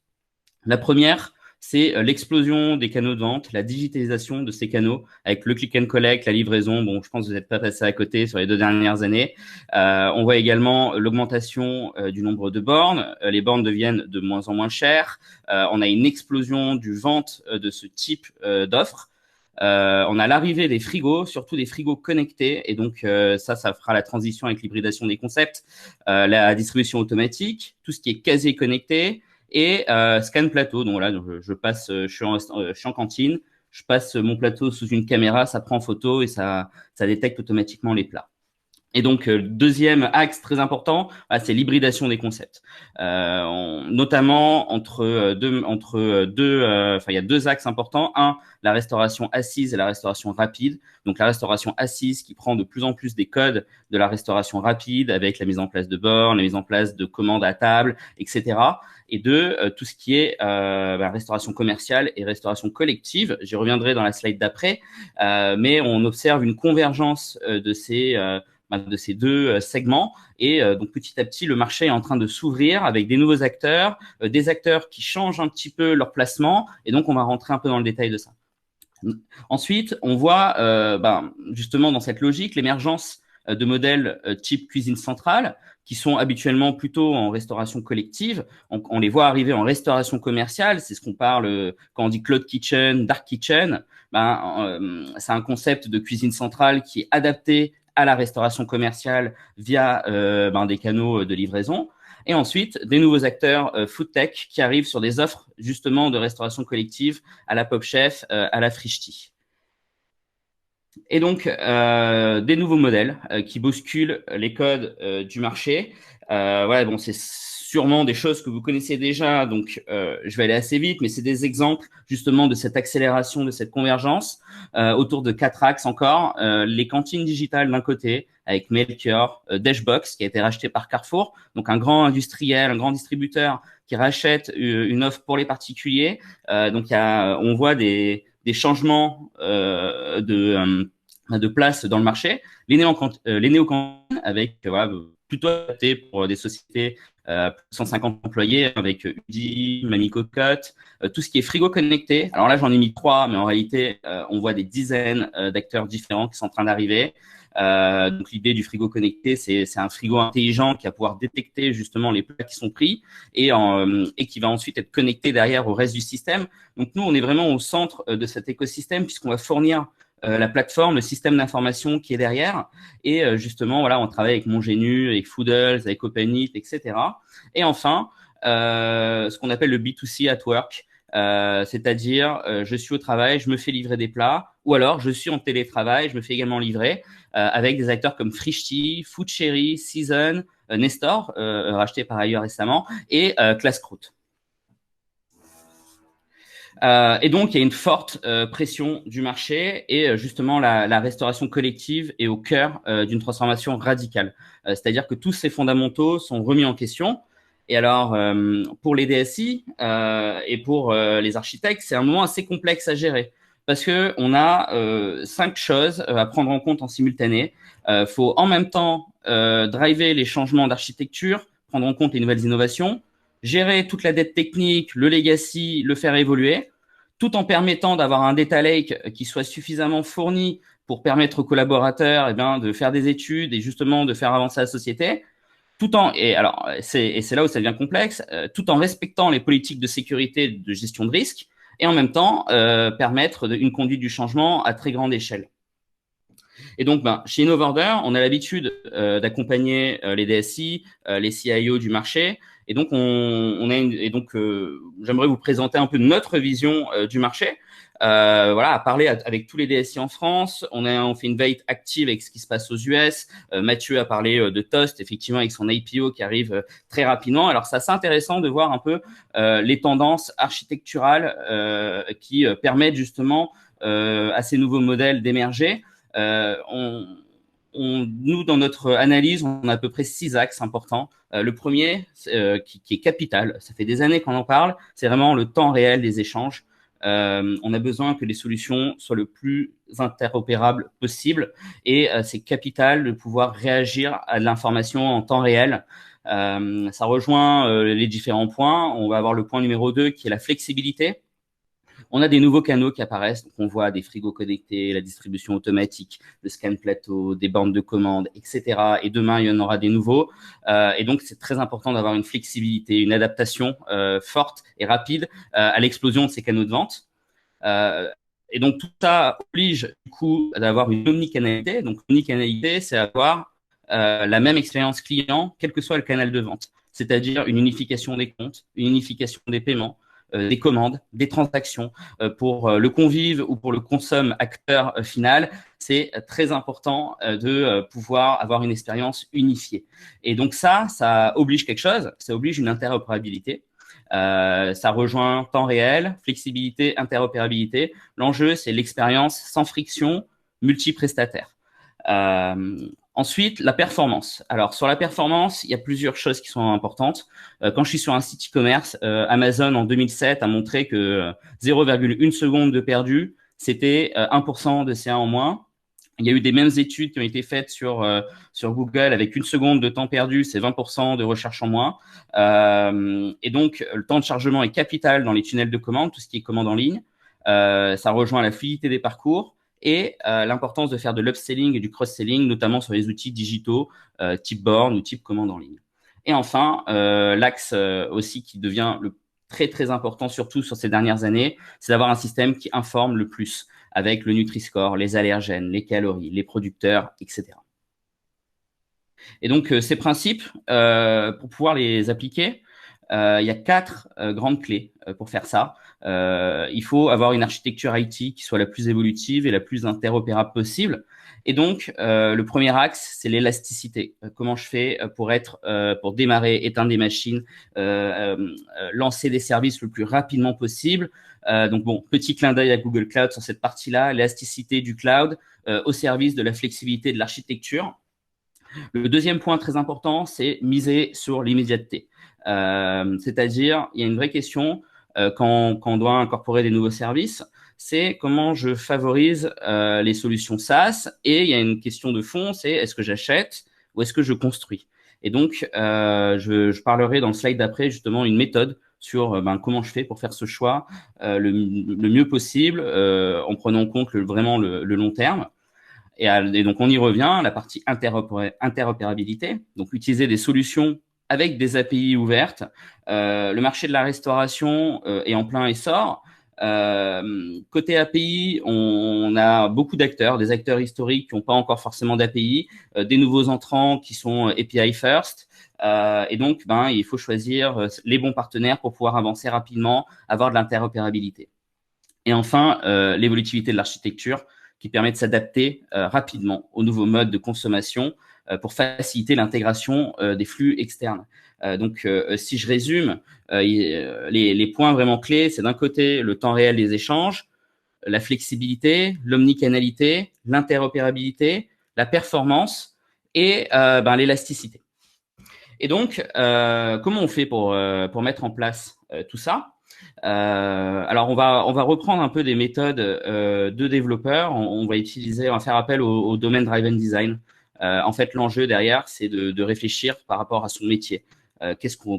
La première, c'est l'explosion des canaux de vente, la digitalisation de ces canaux avec le click and collect, la livraison. Bon, je pense que vous n'êtes pas passé à côté sur les 2 dernières années. On voit également l'augmentation du nombre de bornes. Les bornes deviennent de moins en moins chères. On a une explosion du vente de ce type d'offres. On a l'arrivée des frigos, surtout des frigos connectés, et donc ça fera la transition avec l'hybridation des concepts, la distribution automatique, tout ce qui est casier connecté et scan plateau. Donc voilà, je suis en cantine, je passe mon plateau sous une caméra, ça prend photo et ça détecte automatiquement les plats. Et donc, deuxième axe très important, c'est l'hybridation des concepts. Notamment il y a 2 axes importants. Un, la restauration assise et la restauration rapide. Donc, la restauration assise qui prend de plus en plus des codes de la restauration rapide avec la mise en place de bornes, la mise en place de commandes à table, etc. Et 2, tout ce qui est restauration commerciale et restauration collective. J'y reviendrai dans la slide d'après. Mais on observe une convergence de ces 2 segments et donc petit à petit le marché est en train de s'ouvrir avec des nouveaux acteurs, des acteurs qui changent un petit peu leur placement et donc on va rentrer un peu dans le détail de ça. Ensuite, on voit justement dans cette logique l'émergence de modèles type cuisine centrale qui sont habituellement plutôt en restauration collective. On les voit arriver en restauration commerciale. C'est ce qu'on parle quand on dit cloud kitchen, dark kitchen. C'est un concept de cuisine centrale qui est adapté à la restauration commerciale via des canaux de livraison. Et ensuite, des nouveaux acteurs food tech qui arrivent sur des offres justement de restauration collective à la Pop Chef, à la Frischti. Et donc, des nouveaux modèles qui bousculent les codes du marché. C'est sûrement des choses que vous connaissez déjà, donc je vais aller assez vite, mais c'est des exemples justement de cette accélération, de cette convergence autour de 4 axes encore. Les cantines digitales d'un côté, avec Melchior, Dashbox, qui a été racheté par Carrefour, donc un grand industriel, un grand distributeur qui rachète une offre pour les particuliers. Donc, on voit des changements de place dans le marché. Les néo-cantines avec plutôt adapté pour des sociétés 150 employés avec Udi, Mamie Cocotte, tout ce qui est frigo connecté. Alors là, j'en ai mis 3, mais en réalité, on voit des dizaines d'acteurs différents qui sont en train d'arriver. Donc l'idée du frigo connecté, c'est un frigo intelligent qui va pouvoir détecter justement les plats qui sont pris et qui va ensuite être connecté derrière au reste du système. Donc nous, on est vraiment au centre de cet écosystème puisqu'on va fournir la plateforme, le système d'information qui est derrière. Et justement, voilà, on travaille avec Mongenu, avec Foodles, avec OpenEat, etc. Et enfin, ce qu'on appelle le B2C at work, c'est-à-dire je suis au travail, je me fais livrer des plats, ou alors je suis en télétravail, je me fais également livrer avec des acteurs comme Frischti, Food Cherry, Season, Nestor, racheté par ailleurs récemment, et Classcroute. Et donc, il y a une forte pression du marché et justement, la restauration collective est au cœur d'une transformation radicale. C'est-à-dire que tous ces fondamentaux sont remis en question. Et alors, pour les DSI et pour les architectes, c'est un moment assez complexe à gérer parce que on a 5 choses à prendre en compte en simultané. Faut en même temps driver les changements d'architecture, prendre en compte les nouvelles innovations, gérer toute la dette technique, le legacy, le faire évoluer, tout en permettant d'avoir un data lake qui soit suffisamment fourni pour permettre aux collaborateurs de faire des études et justement de faire avancer la société, c'est là où ça devient complexe, tout en respectant les politiques de sécurité, de gestion de risque, et en même temps permettre une conduite du changement à très grande échelle. Et donc, chez InnoVorder, on a l'habitude d'accompagner les DSI, les CIO du marché. Et donc, j'aimerais vous présenter un peu notre vision du marché. À parler avec tous les DSI en France. On fait une veille active avec ce qui se passe aux US. Mathieu a parlé de Toast, effectivement, avec son IPO qui arrive très rapidement. Alors, c'est assez intéressant de voir un peu les tendances architecturales qui permettent justement à ces nouveaux modèles d'émerger. Nous, dans notre analyse, on a à peu près 6 axes importants. Le premier, qui est capital, ça fait des années qu'on en parle, c'est vraiment le temps réel des échanges. On a besoin que les solutions soient le plus interopérables possible et c'est capital de pouvoir réagir à de l'information en temps réel. Ça rejoint les différents points. On va avoir le point numéro 2 qui est la flexibilité. On a des nouveaux canaux qui apparaissent. Donc on voit des frigos connectés, la distribution automatique, le scan plateau, des bandes de commandes, etc. Et demain, il y en aura des nouveaux. Et donc, c'est très important d'avoir une flexibilité, une adaptation forte et rapide à l'explosion de ces canaux de vente. Et donc, tout ça oblige du coup d'avoir une omnicanalité. Donc, l'omnicanalité, c'est avoir la même expérience client, quel que soit le canal de vente. C'est-à-dire une unification des comptes, une unification des paiements, des commandes, des transactions. Pour le convive ou pour le consomme acteur final, c'est très important de pouvoir avoir une expérience unifiée. Et donc ça oblige quelque chose, ça oblige une interopérabilité. Ça rejoint temps réel, flexibilité, interopérabilité. L'enjeu, c'est l'expérience sans friction, multi-prestataire. Ensuite, la performance. Alors, sur la performance, il y a plusieurs choses qui sont importantes. Quand je suis sur un site e-commerce, Amazon, en 2007, a montré que 0,1 seconde de perdu, c'était 1% de CA en moins. Il y a eu des mêmes études qui ont été faites sur Google avec 1 seconde de temps perdu, c'est 20% de recherche en moins. Et donc, le temps de chargement est capital dans les tunnels de commande, tout ce qui est commande en ligne. Ça rejoint la fluidité des parcours et l'importance de faire de l'upselling et du cross-selling, notamment sur les outils digitaux type borne ou type commande en ligne. Et enfin, l'axe aussi qui devient très, très important, surtout sur ces dernières années, c'est d'avoir un système qui informe le plus avec le Nutri-Score, les allergènes, les calories, les producteurs, etc. Et donc, ces principes, pour pouvoir les appliquer, il y a 4 grandes clés pour faire ça. Il faut avoir une architecture IT qui soit la plus évolutive et la plus interopérable possible. Et donc, le premier axe, c'est l'élasticité. Comment je fais pour démarrer, éteindre des machines, lancer des services le plus rapidement possible. Donc, petit clin d'œil à Google Cloud sur cette partie-là, l'élasticité du cloud au service de la flexibilité de l'architecture. Le deuxième point très important, c'est miser sur l'immédiateté. C'est-à-dire, il y a une vraie question quand on doit incorporer des nouveaux services, c'est comment je favorise les solutions SaaS. Et il y a une question de fond, c'est est-ce que j'achète ou est-ce que je construis? Et donc, je parlerai dans le slide d'après justement une méthode sur comment je fais pour faire ce choix le mieux possible en prenant en compte vraiment le long terme. Et donc, on y revient, la partie interopérabilité. Donc, utiliser des solutions avec des API ouvertes. Le marché de la restauration est en plein essor. Côté API, on a beaucoup d'acteurs, des acteurs historiques qui n'ont pas encore forcément d'API, des nouveaux entrants qui sont API first. Et donc, il faut choisir les bons partenaires pour pouvoir avancer rapidement, avoir de l'interopérabilité. Et enfin, l'évolutivité de l'architecture qui permet de s'adapter rapidement aux nouveaux modes de consommation pour faciliter l'intégration des flux externes. Donc, si je résume, les points vraiment clés, c'est d'un côté le temps réel des échanges, la flexibilité, l'omnicanalité, l'interopérabilité, la performance et l'élasticité. Et donc, comment on fait pour mettre en place tout ça? Alors, on va reprendre un peu des méthodes de développeurs. On va faire appel au domaine driven design. En fait, l'enjeu derrière, c'est de réfléchir par rapport à son métier.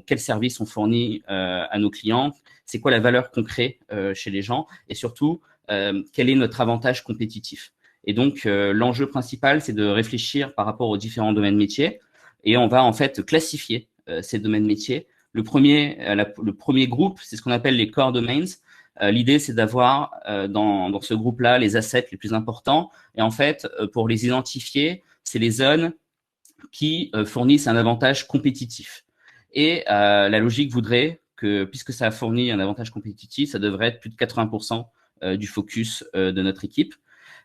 Quels services on fournit à nos clients? C'est quoi la valeur qu'on crée chez les gens? Et surtout, quel est notre avantage compétitif? Et donc, l'enjeu principal, c'est de réfléchir par rapport aux différents domaines métiers. Et on va en fait classifier ces domaines métiers. Le premier groupe, c'est ce qu'on appelle les core domains. L'idée, c'est d'avoir dans ce groupe-là les assets les plus importants. Et en fait, pour les identifier, c'est les zones qui fournissent un avantage compétitif. Et la logique voudrait que, puisque ça fournit un avantage compétitif, ça devrait être plus de 80% du focus de notre équipe,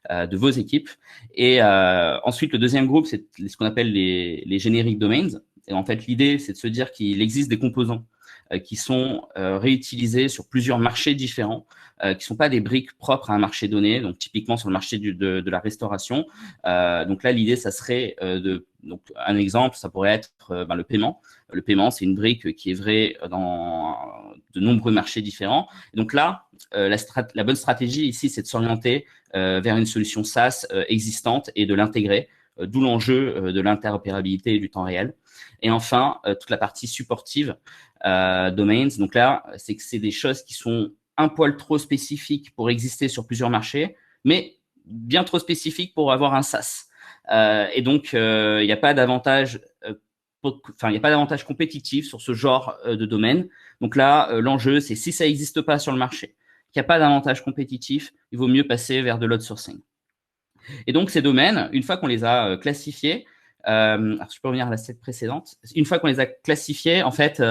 de vos équipes. Et ensuite, le deuxième groupe, c'est ce qu'on appelle les generic domains. Et en fait, l'idée, c'est de se dire qu'il existe des composants qui sont réutilisés sur plusieurs marchés différents, qui sont pas des briques propres à un marché donné, donc typiquement sur le marché de la restauration. Donc là, l'idée, ça serait donc un exemple, ça pourrait être le paiement. Le paiement, c'est une brique qui est vraie dans de nombreux marchés différents. Et donc là, la bonne stratégie ici, c'est de s'orienter vers une solution SaaS existante et de l'intégrer, d'où l'enjeu de l'interopérabilité et du temps réel. Et enfin, toute la partie supportive domains. Donc là, c'est que c'est des choses qui sont un poil trop spécifiques pour exister sur plusieurs marchés, mais bien trop spécifiques pour avoir un SaaS. Et donc, il n'y a pas d'avantage il n'y a pas d'avantage compétitif sur ce genre de domaine. Donc là, l'enjeu, c'est si ça n'existe pas sur le marché, qu'il n'y a pas d'avantage compétitif, il vaut mieux passer vers de l'outsourcing. Et donc, ces domaines, une fois qu'on les a classifiés, alors je peux revenir à la slide précédente. Une fois qu'on les a classifiés, en fait,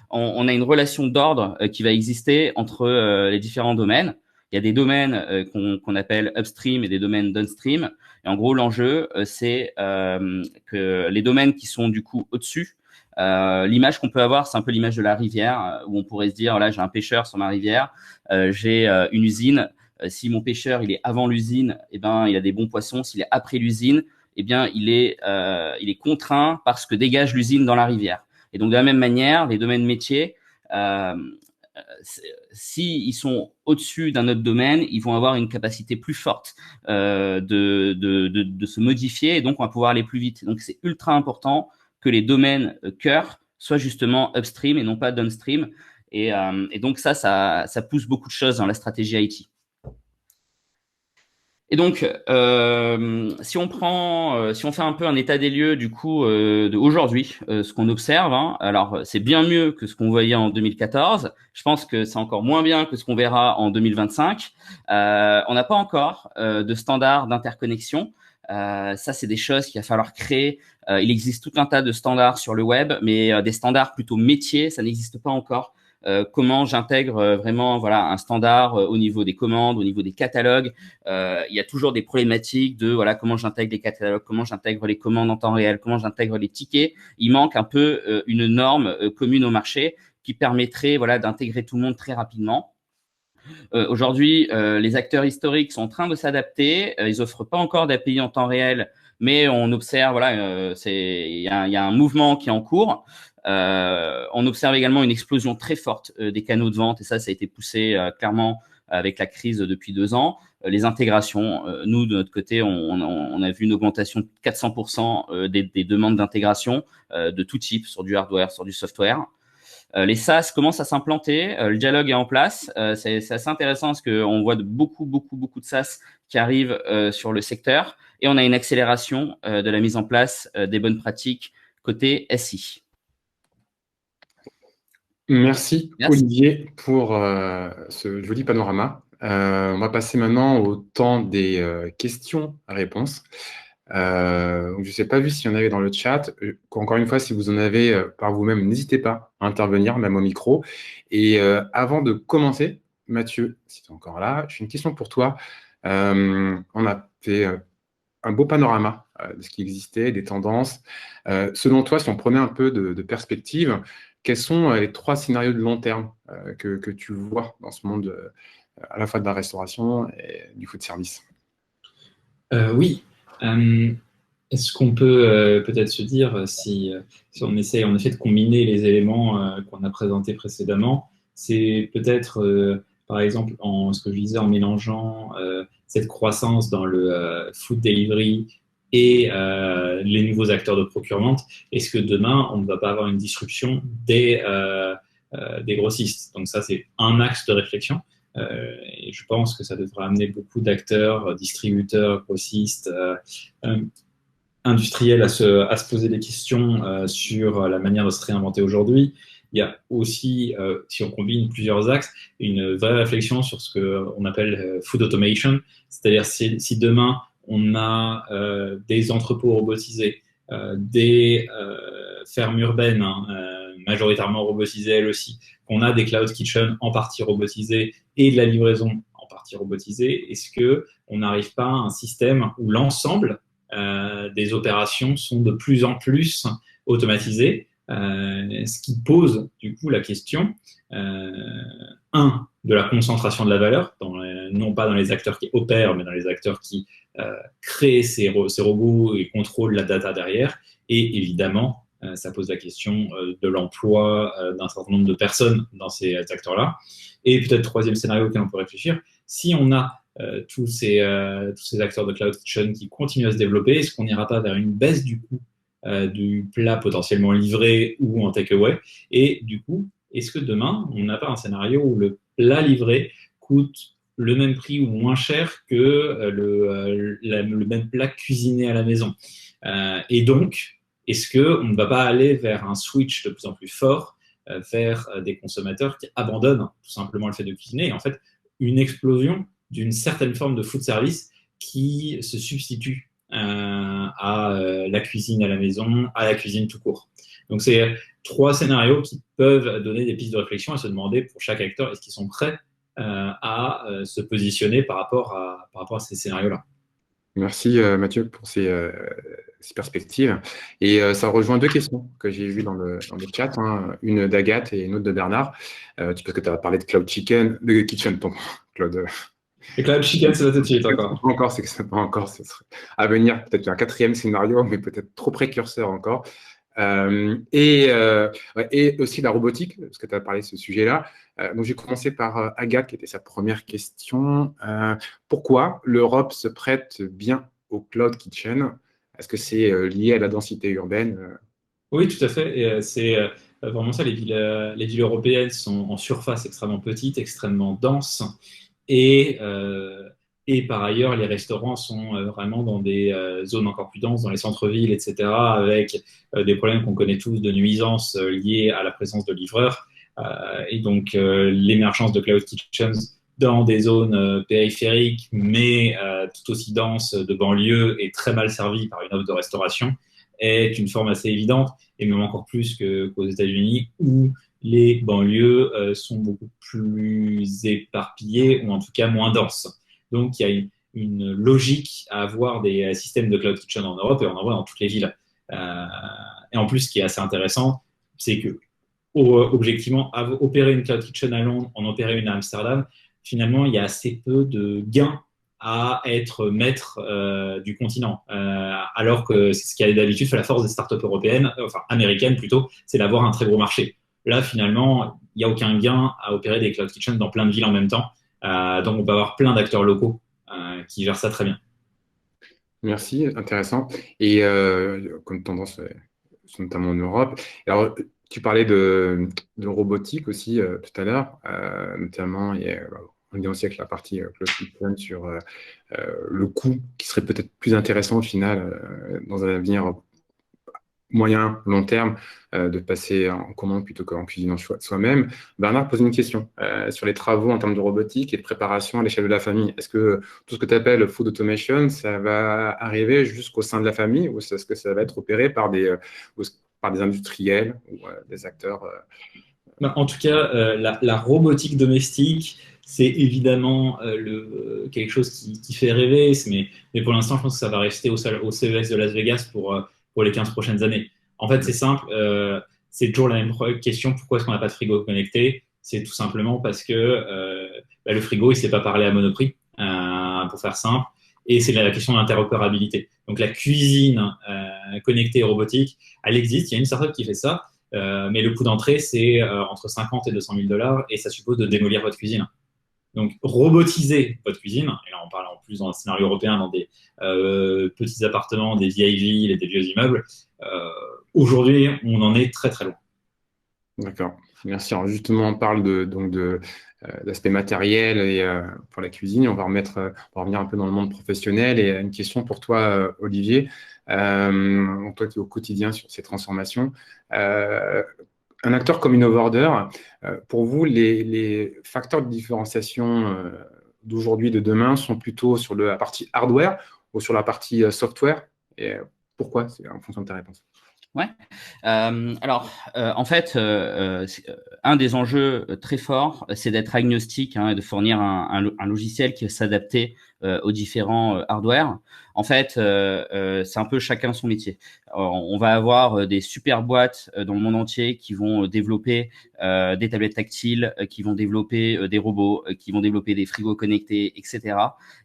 on a une relation d'ordre qui va exister entre les différents domaines. Il y a des domaines qu'on appelle upstream et des domaines downstream. Et en gros, l'enjeu, c'est que les domaines qui sont du coup au-dessus, l'image qu'on peut avoir, c'est un peu l'image de la rivière, où on pourrait se dire, là, j'ai un pêcheur sur ma rivière, j'ai une usine. Si mon pêcheur, il est avant l'usine, eh ben, il a des bons poissons. S'il est après l'usine, eh bien, il est contraint par ce que dégage l'usine dans la rivière. Et donc, de la même manière, les domaines métiers, s'ils sont au-dessus d'un autre domaine, ils vont avoir une capacité plus forte de se modifier et donc on va pouvoir aller plus vite. Donc, c'est ultra important que les domaines cœur soient justement upstream et non pas downstream. Et donc, ça pousse beaucoup de choses dans la stratégie IT. Et donc, si on fait un peu un état des lieux du coup d'aujourd'hui, ce qu'on observe, alors c'est bien mieux que ce qu'on voyait en 2014. Je pense que c'est encore moins bien que ce qu'on verra en 2025. On n'a pas encore de standard d'interconnexion. Ça, c'est des choses qu'il va falloir créer. Il existe tout un tas de standards sur le web, mais des standards plutôt métiers, ça n'existe pas encore. Comment j'intègre vraiment un standard au niveau des commandes, au niveau des catalogues. Il y a toujours des problématiques de comment j'intègre les catalogues, comment j'intègre les commandes en temps réel, comment j'intègre les tickets. Il manque un peu une norme commune au marché qui permettrait d'intégrer tout le monde très rapidement. Aujourd'hui, les acteurs historiques sont en train de s'adapter. Ils offrent pas encore d'API en temps réel, mais on observe, il y a un mouvement qui est en cours. On observe également une explosion très forte des canaux de vente et ça a été poussé clairement avec la crise depuis 2 ans. Les intégrations, nous de notre côté, on a vu une augmentation de 400% des demandes d'intégration de tout type sur du hardware, sur du software. Les SaaS commencent à s'implanter, le dialogue est en place. C'est assez intéressant parce qu'on voit beaucoup de SaaS qui arrivent sur le secteur et on a une accélération de la mise en place des bonnes pratiques côté SI. Merci Olivier pour ce joli panorama. On va passer maintenant au temps des questions-réponses. Je ne sais pas vu s'il y en avait dans le chat. Encore une fois, si vous en avez par vous-même, n'hésitez pas à intervenir, même au micro. Et avant de commencer, Mathieu, si tu es encore là, j'ai une question pour toi. On a fait un beau panorama de ce qui existait, des tendances. Selon toi, si on prenait un peu de perspective, quels sont les 3 scénarios de long terme que tu vois dans ce monde à la fois de la restauration et du food service? Oui. Est-ce qu'on peut peut-être se dire, si on essaie en effet de combiner les éléments qu'on a présentés précédemment, c'est peut-être, par exemple, ce que je disais, en mélangeant cette croissance dans le food delivery et les nouveaux acteurs de procurement, est-ce que demain, on ne va pas avoir une disruption des grossistes? Donc ça, c'est un axe de réflexion. Et je pense que ça devrait amener beaucoup d'acteurs, distributeurs, grossistes, industriels à se poser des questions sur la manière de se réinventer aujourd'hui. Il y a aussi, si on combine plusieurs axes, une vraie réflexion sur ce qu'on appelle food automation, c'est-à-dire si demain on a des entrepôts robotisés, des fermes urbaines majoritairement robotisées elles aussi, qu'on a des cloud kitchens en partie robotisés et de la livraison en partie robotisée, est-ce qu'on n'arrive pas à un système où l'ensemble des opérations sont de plus en plus automatisées, ce qui pose du coup la question, de la concentration de la valeur, non pas dans les acteurs qui opèrent, mais dans les acteurs qui créent ces robots et contrôlent la data derrière, et évidemment, ça pose la question de l'emploi d'un certain nombre de personnes dans ces acteurs-là. Et peut-être troisième scénario auquel on peut réfléchir, si on a tous ces acteurs de Cloud Kitchen qui continuent à se développer, est-ce qu'on n'ira pas vers une baisse du coût du plat potentiellement livré ou en takeaway? Et du coup, est-ce que demain, on n'a pas un scénario où le plat livré coûte le même prix ou moins cher que le même plat cuisiné à la maison? Et donc, est-ce qu'on ne va pas aller vers un switch de plus en plus fort vers des consommateurs qui abandonnent tout simplement le fait de cuisiner, et en fait une explosion d'une certaine forme de food service qui se substitue à la cuisine à la maison, à la cuisine tout court. Donc c'est trois scénarios qui peuvent donner des pistes de réflexion et se demander pour chaque acteur, est-ce qu'ils sont prêts à se positionner par rapport à ces scénarios-là. Merci Mathieu pour ces perspectives. Et ça rejoint deux questions que j'ai vues dans le chat, une d'Agathe et une autre de Bernard. Parce que tu as parlé de Cloud Kitchen, Cloud. Et Cloud Chicken, c'est là tout de suite encore. Encore, c'est que c'est pas encore. Ce serait à venir, peut-être un quatrième scénario, mais peut-être trop précurseur encore. Et aussi la robotique, parce que tu as parlé de ce sujet-là. Donc, j'ai commencé par Agathe, qui était sa première question. Pourquoi l'Europe se prête bien au Cloud Kitchen? Est-ce que c'est lié à la densité urbaine? Oui, tout à fait. Et c'est vraiment ça. Les villes européennes sont en surface extrêmement petite, extrêmement dense. Et par ailleurs, les restaurants sont vraiment dans des zones encore plus denses, dans les centres-villes, etc., avec des problèmes qu'on connaît tous de nuisances liées à la présence de livreurs. Et donc, l'émergence de cloud kitchens dans des zones périphériques, mais tout aussi denses de banlieue et très mal servies par une offre de restauration, est une forme assez évidente, et même encore plus qu'aux États-Unis, où les banlieues sont beaucoup plus éparpillées, ou en tout cas moins denses. Donc, il y a une logique à avoir des systèmes de cloud kitchen en Europe, et on en voit dans toutes les villes. Et en plus, ce qui est assez intéressant, c'est que, objectivement, opérer une cloud kitchen à Londres, en opérer une à Amsterdam, finalement, il y a assez peu de gains à être maître du continent. Alors que c'est ce qui a d'habitude fait la force des startups européennes, enfin américaines plutôt, c'est d'avoir un très gros marché. Là, finalement, il n'y a aucun gain à opérer des cloud kitchens dans plein de villes en même temps. Donc, on peut avoir plein d'acteurs locaux qui gèrent ça très bien. Merci, intéressant. Et comme tendance, notamment en Europe. Alors, tu parlais de robotique aussi tout à l'heure, notamment, on dit aussi avec la partie cloud kitchen sur le coût qui serait peut-être plus intéressant au final dans un avenir moyen, long terme, de passer en commande plutôt qu'en cuisinant soi-même. Bernard pose une question sur les travaux en termes de robotique et de préparation à l'échelle de la famille. Est-ce que tout ce que tu appelles food automation, ça va arriver jusqu'au sein de la famille, ou est-ce que ça va être opéré par des industriels ou des acteurs En tout cas, la robotique domestique, c'est évidemment quelque chose qui fait rêver, mais pour l'instant, je pense que ça va rester au CES de Las Vegas pour les 15 prochaines années. En fait, c'est simple, c'est toujours la même question, pourquoi est-ce qu'on n'a pas de frigo connecté? C'est tout simplement parce que le frigo, il ne sait pas parler à Monoprix, pour faire simple, et c'est la question de l'interopérabilité. Donc la cuisine connectée et robotique, elle existe, il y a une startup qui fait ça, mais le coût d'entrée, c'est entre 50 et 200 000 $, et ça suppose de démolir votre cuisine. Donc, robotiser votre cuisine, et là on parle en plus dans un scénario européen, dans des petits appartements, des vieilles villes et des vieux immeubles, aujourd'hui on en est très très loin. D'accord. Merci. Alors justement, on parle d'aspect matériel et pour la cuisine. On va revenir un peu dans le monde professionnel. Et une question pour toi, Olivier. Toi, tu es au quotidien sur ces transformations. Euh, un acteur comme Innovorder, pour vous, les facteurs de différenciation d'aujourd'hui, de demain, sont plutôt sur la partie hardware ou sur la partie software? Et pourquoi? C'est en fonction de ta réponse. Ouais. En fait, un des enjeux très forts, c'est d'être agnostique, hein, et de fournir un logiciel qui va s'adapter aux différents hardware. En fait, c'est un peu chacun son métier. On va avoir des super boîtes dans le monde entier qui vont développer des tablettes tactiles, qui vont développer des robots, qui vont développer des frigos connectés, etc.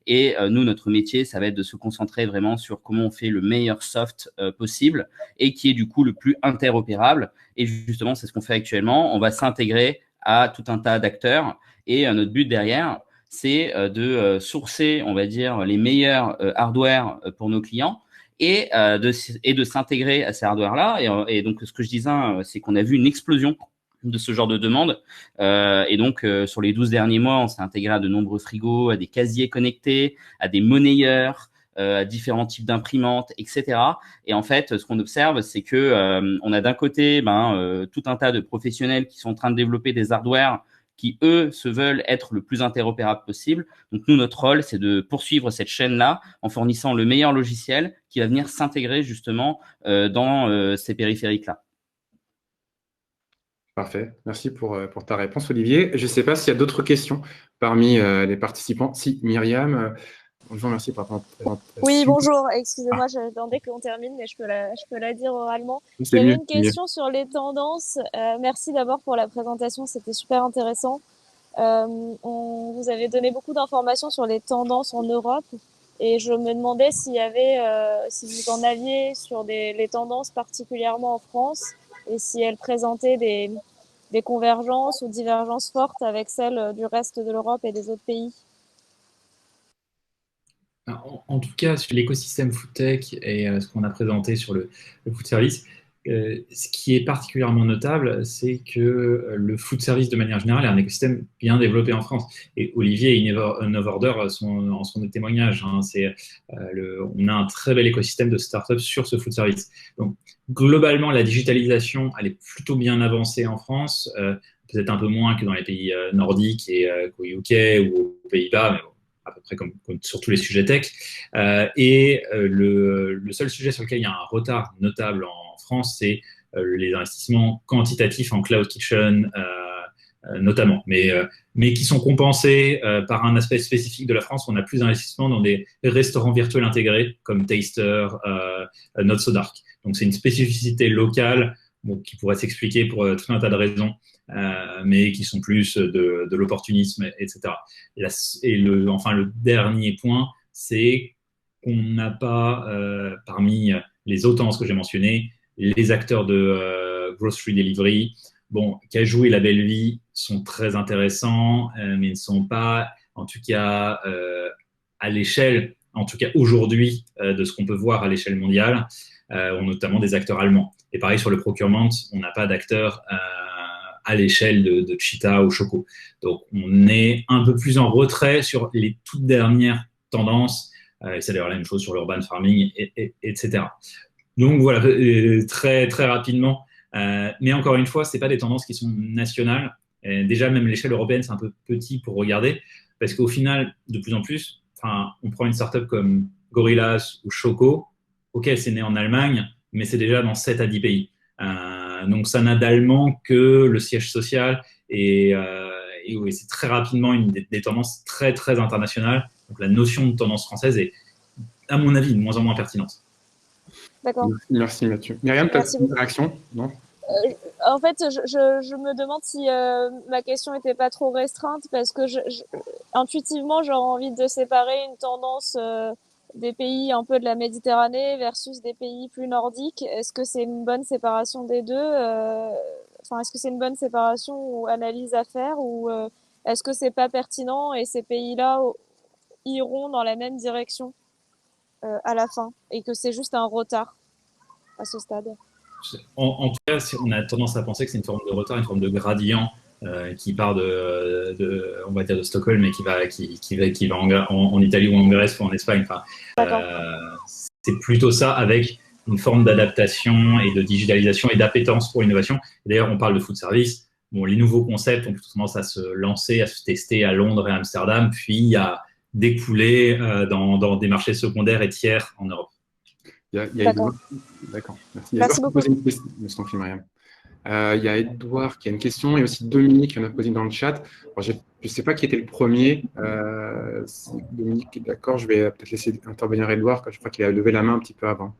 Et nous, notre métier, ça va être de se concentrer vraiment sur comment on fait le meilleur soft possible et qui est du coup le plus interopérable. Et justement, c'est ce qu'on fait actuellement. On va s'intégrer à tout un tas d'acteurs et notre but derrière, c'est de sourcer, on va dire, les meilleurs hardware pour nos clients et de s'intégrer à ces hardware-là. Et donc, ce que je disais, c'est qu'on a vu une explosion de ce genre de demande. Et donc, sur les 12 derniers mois, on s'est intégré à de nombreux frigos, à des casiers connectés, à des monnayeurs, à différents types d'imprimantes, etc. Et en fait, ce qu'on observe, c'est que on a d'un côté tout un tas de professionnels qui sont en train de développer des hardware qui, eux, se veulent être le plus interopérable possible. Donc, nous, notre rôle, c'est de poursuivre cette chaîne-là en fournissant le meilleur logiciel qui va venir s'intégrer justement dans ces périphériques-là. Parfait. Merci pour ta réponse, Olivier. Je ne sais pas s'il y a d'autres questions parmi les participants. Si, Myriam, bonjour, merci pour ta présentation. Oui, bonjour. Ah, Excusez-moi, j'attendais qu'on termine, mais je peux la dire oralement. c'est J'avais mieux, une c'est mieux. question sur les tendances. Merci d'abord pour la présentation, c'était super intéressant. Vous avez donné beaucoup d'informations sur les tendances en Europe, et je me demandais si vous en aviez sur les tendances particulièrement en France, et si elles présentaient des convergences ou divergences fortes avec celles du reste de l'Europe et des autres pays. En tout cas, sur l'écosystème foodtech et ce qu'on a présenté sur le food service, ce qui est particulièrement notable, c'est que le food service, de manière générale, est un écosystème bien développé en France. Et Olivier et Innovorder en sont des témoignages. Hein. On a un très bel écosystème de startups sur ce food service. Donc, globalement, la digitalisation, elle est plutôt bien avancée en France, peut-être un peu moins que dans les pays nordiques et qu'au UK ou aux Pays-Bas, mais bon, à peu près comme sur tous les sujets tech. Le seul sujet sur lequel il y a un retard notable en France, c'est les investissements quantitatifs en cloud kitchen, notamment, mais qui sont compensés par un aspect spécifique de la France. On a plus d'investissements dans des restaurants virtuels intégrés comme Taster, Not So Dark. Donc, c'est une spécificité locale qui pourrait s'expliquer pour tout un tas de raisons, mais qui sont plus de l'opportunisme, etc. Enfin, le dernier point, c'est qu'on n'a pas, parmi les autres tendances que j'ai mentionnées, les acteurs de grocery delivery. Bon, Cajoo et La Belle Vie sont très intéressants, mais ne sont pas, en tout cas, à l'échelle, en tout cas aujourd'hui, de ce qu'on peut voir à l'échelle mondiale, notamment des acteurs allemands. Et pareil sur le procurement, on n'a pas d'acteurs à l'échelle de Cheetah ou Choco. Donc, on est un peu plus en retrait sur les toutes dernières tendances. Et c'est d'ailleurs la même chose sur l'urban farming, etc. Donc, voilà, très, très rapidement. Mais encore une fois, ce n'est pas des tendances qui sont nationales. Et déjà, même l'échelle européenne, c'est un peu petit pour regarder. Parce qu'au final, de plus en plus, on prend une startup comme Gorillas ou Choco. OK, c'est né en Allemagne, mais c'est déjà dans 7 à 10 pays. Donc, ça n'a d'allemand que le siège social et oui, c'est très rapidement des tendances très, très internationales. Donc, la notion de tendance française est, à mon avis, de moins en moins pertinente. D'accord. Merci, Mathieu. Myriam, tu as une réaction? Non? En fait, je me demande si ma question n'était pas trop restreinte, parce que intuitivement, j'aurais envie de séparer une tendance des pays un peu de la Méditerranée versus des pays plus nordiques. Est-ce que c'est une bonne séparation des deux? Est-ce que c'est une bonne séparation ou analyse à faire, ou est-ce que c'est pas pertinent et ces pays-là iront dans la même direction à la fin, et que c'est juste un retard à ce stade? En tout cas, on a tendance à penser que c'est une forme de retard, une forme de gradient qui part on va dire de Stockholm et qui va en Italie ou en Grèce ou en Espagne. Enfin, c'est plutôt ça avec une forme d'adaptation et de digitalisation et d'appétence pour l'innovation. D'ailleurs, on parle de food service. Bon, les nouveaux concepts ont plutôt tendance à se lancer, à se tester à Londres et à Amsterdam, puis à découler dans des marchés secondaires et tiers en Europe. D'accord. D'accord. Merci. Merci beaucoup. Une question, Myriam. Il y a Edouard qui a une question et aussi Dominique qui en a posé dans le chat. Alors, je ne sais pas qui était le premier. Si Dominique est d'accord, je vais peut-être laisser intervenir Edouard, je crois qu'il a levé la main un petit peu avant.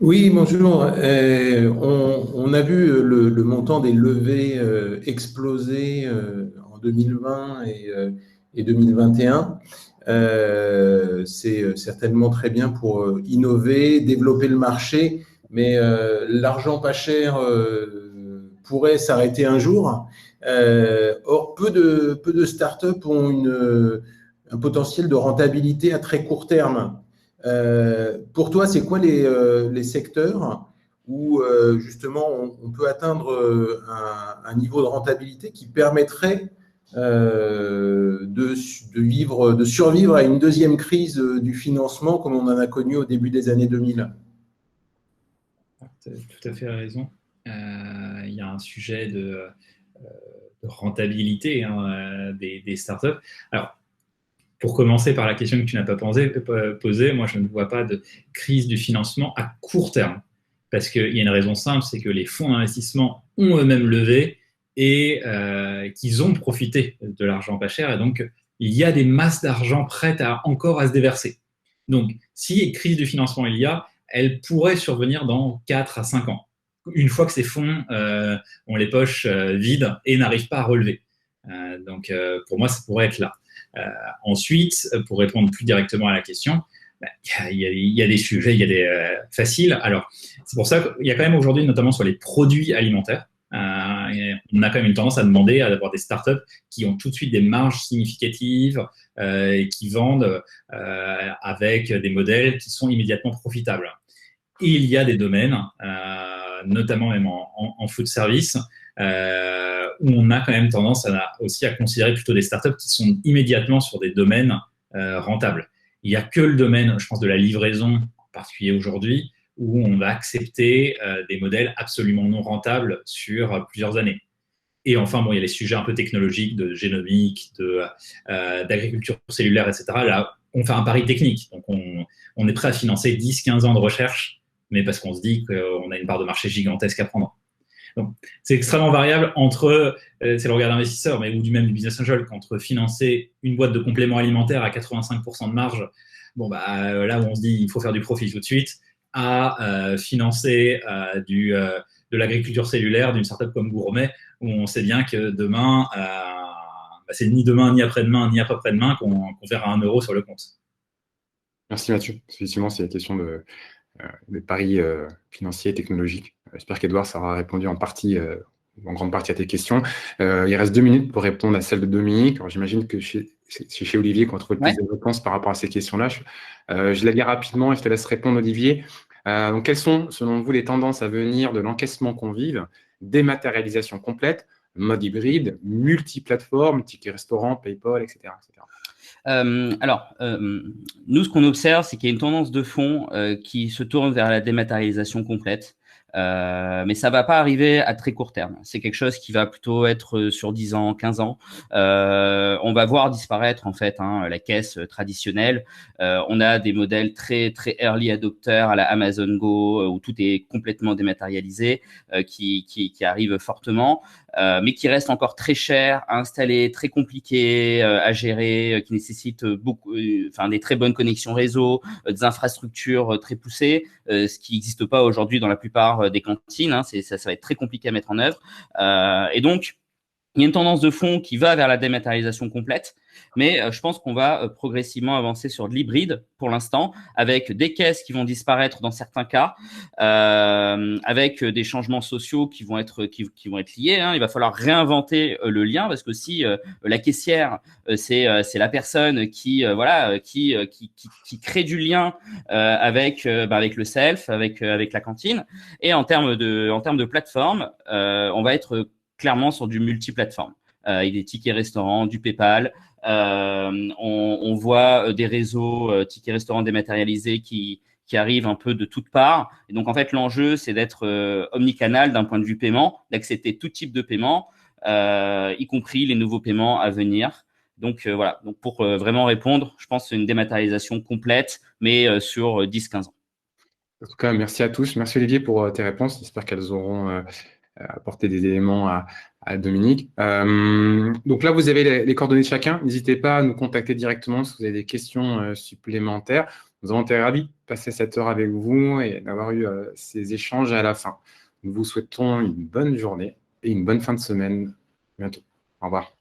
Oui, bonjour. On a vu le montant des levées exploser en 2020 et 2021. C'est certainement très bien pour innover, développer le marché, mais l'argent pas cher pourrait s'arrêter un jour. Or, peu de startups ont un potentiel de rentabilité à très court terme. Pour toi, c'est quoi les secteurs où justement on peut atteindre un niveau de rentabilité qui permettrait de survivre à une deuxième crise du financement comme on en a connu au début des années 2000? Tu as tout à fait raison. Il y a un sujet de rentabilité des startups. Alors, pour commencer par la question que tu n'as pas posée, moi, je ne vois pas de crise du financement à court terme. Parce qu'il y a une raison simple, c'est que les fonds d'investissement ont eux-mêmes levé et qu'ils ont profité de l'argent pas cher. Et donc, il y a des masses d'argent prêtes encore à se déverser. Donc, si crise du financement il y a, elle pourrait survenir dans 4 à 5 ans, une fois que ces fonds ont les poches vides et n'arrivent pas à relever. Donc, pour moi, ça pourrait être là. Ensuite, pour répondre plus directement à la question, il y a des sujets, il y a des faciles. Alors, c'est pour ça qu'il y a quand même aujourd'hui, notamment sur les produits alimentaires, on a quand même une tendance à demander à avoir des startups qui ont tout de suite des marges significatives et qui vendent avec des modèles qui sont immédiatement profitables. Et il y a des domaines, notamment même en food service, où on a quand même tendance aussi à considérer plutôt des startups qui sont immédiatement sur des domaines rentables. Il n'y a que le domaine, je pense, de la livraison, en particulier aujourd'hui, où on va accepter des modèles absolument non rentables sur plusieurs années. Et enfin, bon, il y a les sujets un peu technologiques, de génomique, d'agriculture cellulaire, etc. Là, on fait un pari technique. Donc, on est prêt à financer 10-15 ans de recherche, mais parce qu'on se dit qu'on a une part de marché gigantesque à prendre. Donc, c'est extrêmement variable entre, c'est le regard d'investisseur, mais ou du même du business angel, qu'entre financer une boîte de compléments alimentaires à 85% de marge, bon, là où on se dit il faut faire du profit tout de suite, à financer de l'agriculture cellulaire d'une startup comme Gourmet, où on sait bien que demain, c'est ni demain, ni après-demain, ni après-demain qu'on verra 1 euro sur le compte. Merci Mathieu. Effectivement, c'est la question des paris financiers et technologiques. J'espère qu'Edouard aura répondu en grande partie à tes questions. Il reste 2 minutes pour répondre à celle de Dominique. J'imagine que c'est chez Olivier qu'on trouve le plus de réponses par rapport à ces questions-là. Je la lis rapidement et je te laisse répondre, Olivier. Donc, quelles sont, selon vous, les tendances à venir de l'encaissement convive, dématérialisation complète, mode hybride, multiplateforme, ticket restaurant, PayPal, etc. Nous, ce qu'on observe, c'est qu'il y a une tendance de fond qui se tourne vers la dématérialisation complète. Mais ça va pas arriver à très court terme. C'est quelque chose qui va plutôt être sur 10 ans, 15 ans. On va voir disparaître en fait la caisse traditionnelle. On a des modèles très très early adopters à la Amazon Go où tout est complètement dématérialisé, qui arrivent fortement, mais qui restent encore très chers à installer, très compliqués à gérer, qui nécessitent des très bonnes connexions réseau, des infrastructures très poussées, ce qui n'existe pas aujourd'hui dans la plupart des cantines. Ça va être très compliqué à mettre en œuvre. Et donc, Il y a une tendance de fond qui va vers la dématérialisation complète, mais je pense qu'on va progressivement avancer sur de l'hybride pour l'instant, avec des caisses qui vont disparaître dans certains cas, avec des changements sociaux qui vont être liés. Hein. Il va falloir réinventer le lien, parce que si la caissière c'est la personne qui crée du lien avec le self, avec la cantine, et en termes de plateforme, on va être clairement sur du multiplateforme. Il y a des tickets restaurants, du PayPal. On voit des réseaux tickets restaurants dématérialisés qui arrivent un peu de toutes parts. Et donc, en fait, l'enjeu, c'est d'être omnicanal d'un point de vue paiement, d'accepter tout type de paiement, y compris les nouveaux paiements à venir. Donc, voilà. Donc, pour vraiment répondre, je pense que c'est une dématérialisation complète, mais sur 10-15 ans. En tout cas, merci à tous. Merci Olivier pour tes réponses. J'espère qu'elles auront apporté des éléments à Dominique. Donc là, vous avez les coordonnées de chacun. N'hésitez pas à nous contacter directement si vous avez des questions supplémentaires. Nous avons été ravis de passer cette heure avec vous et d'avoir eu ces échanges à la fin. Nous vous souhaitons une bonne journée et une bonne fin de semaine. À bientôt. Au revoir.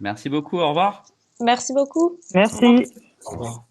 Merci beaucoup. Au revoir. Merci beaucoup. Merci. Au revoir.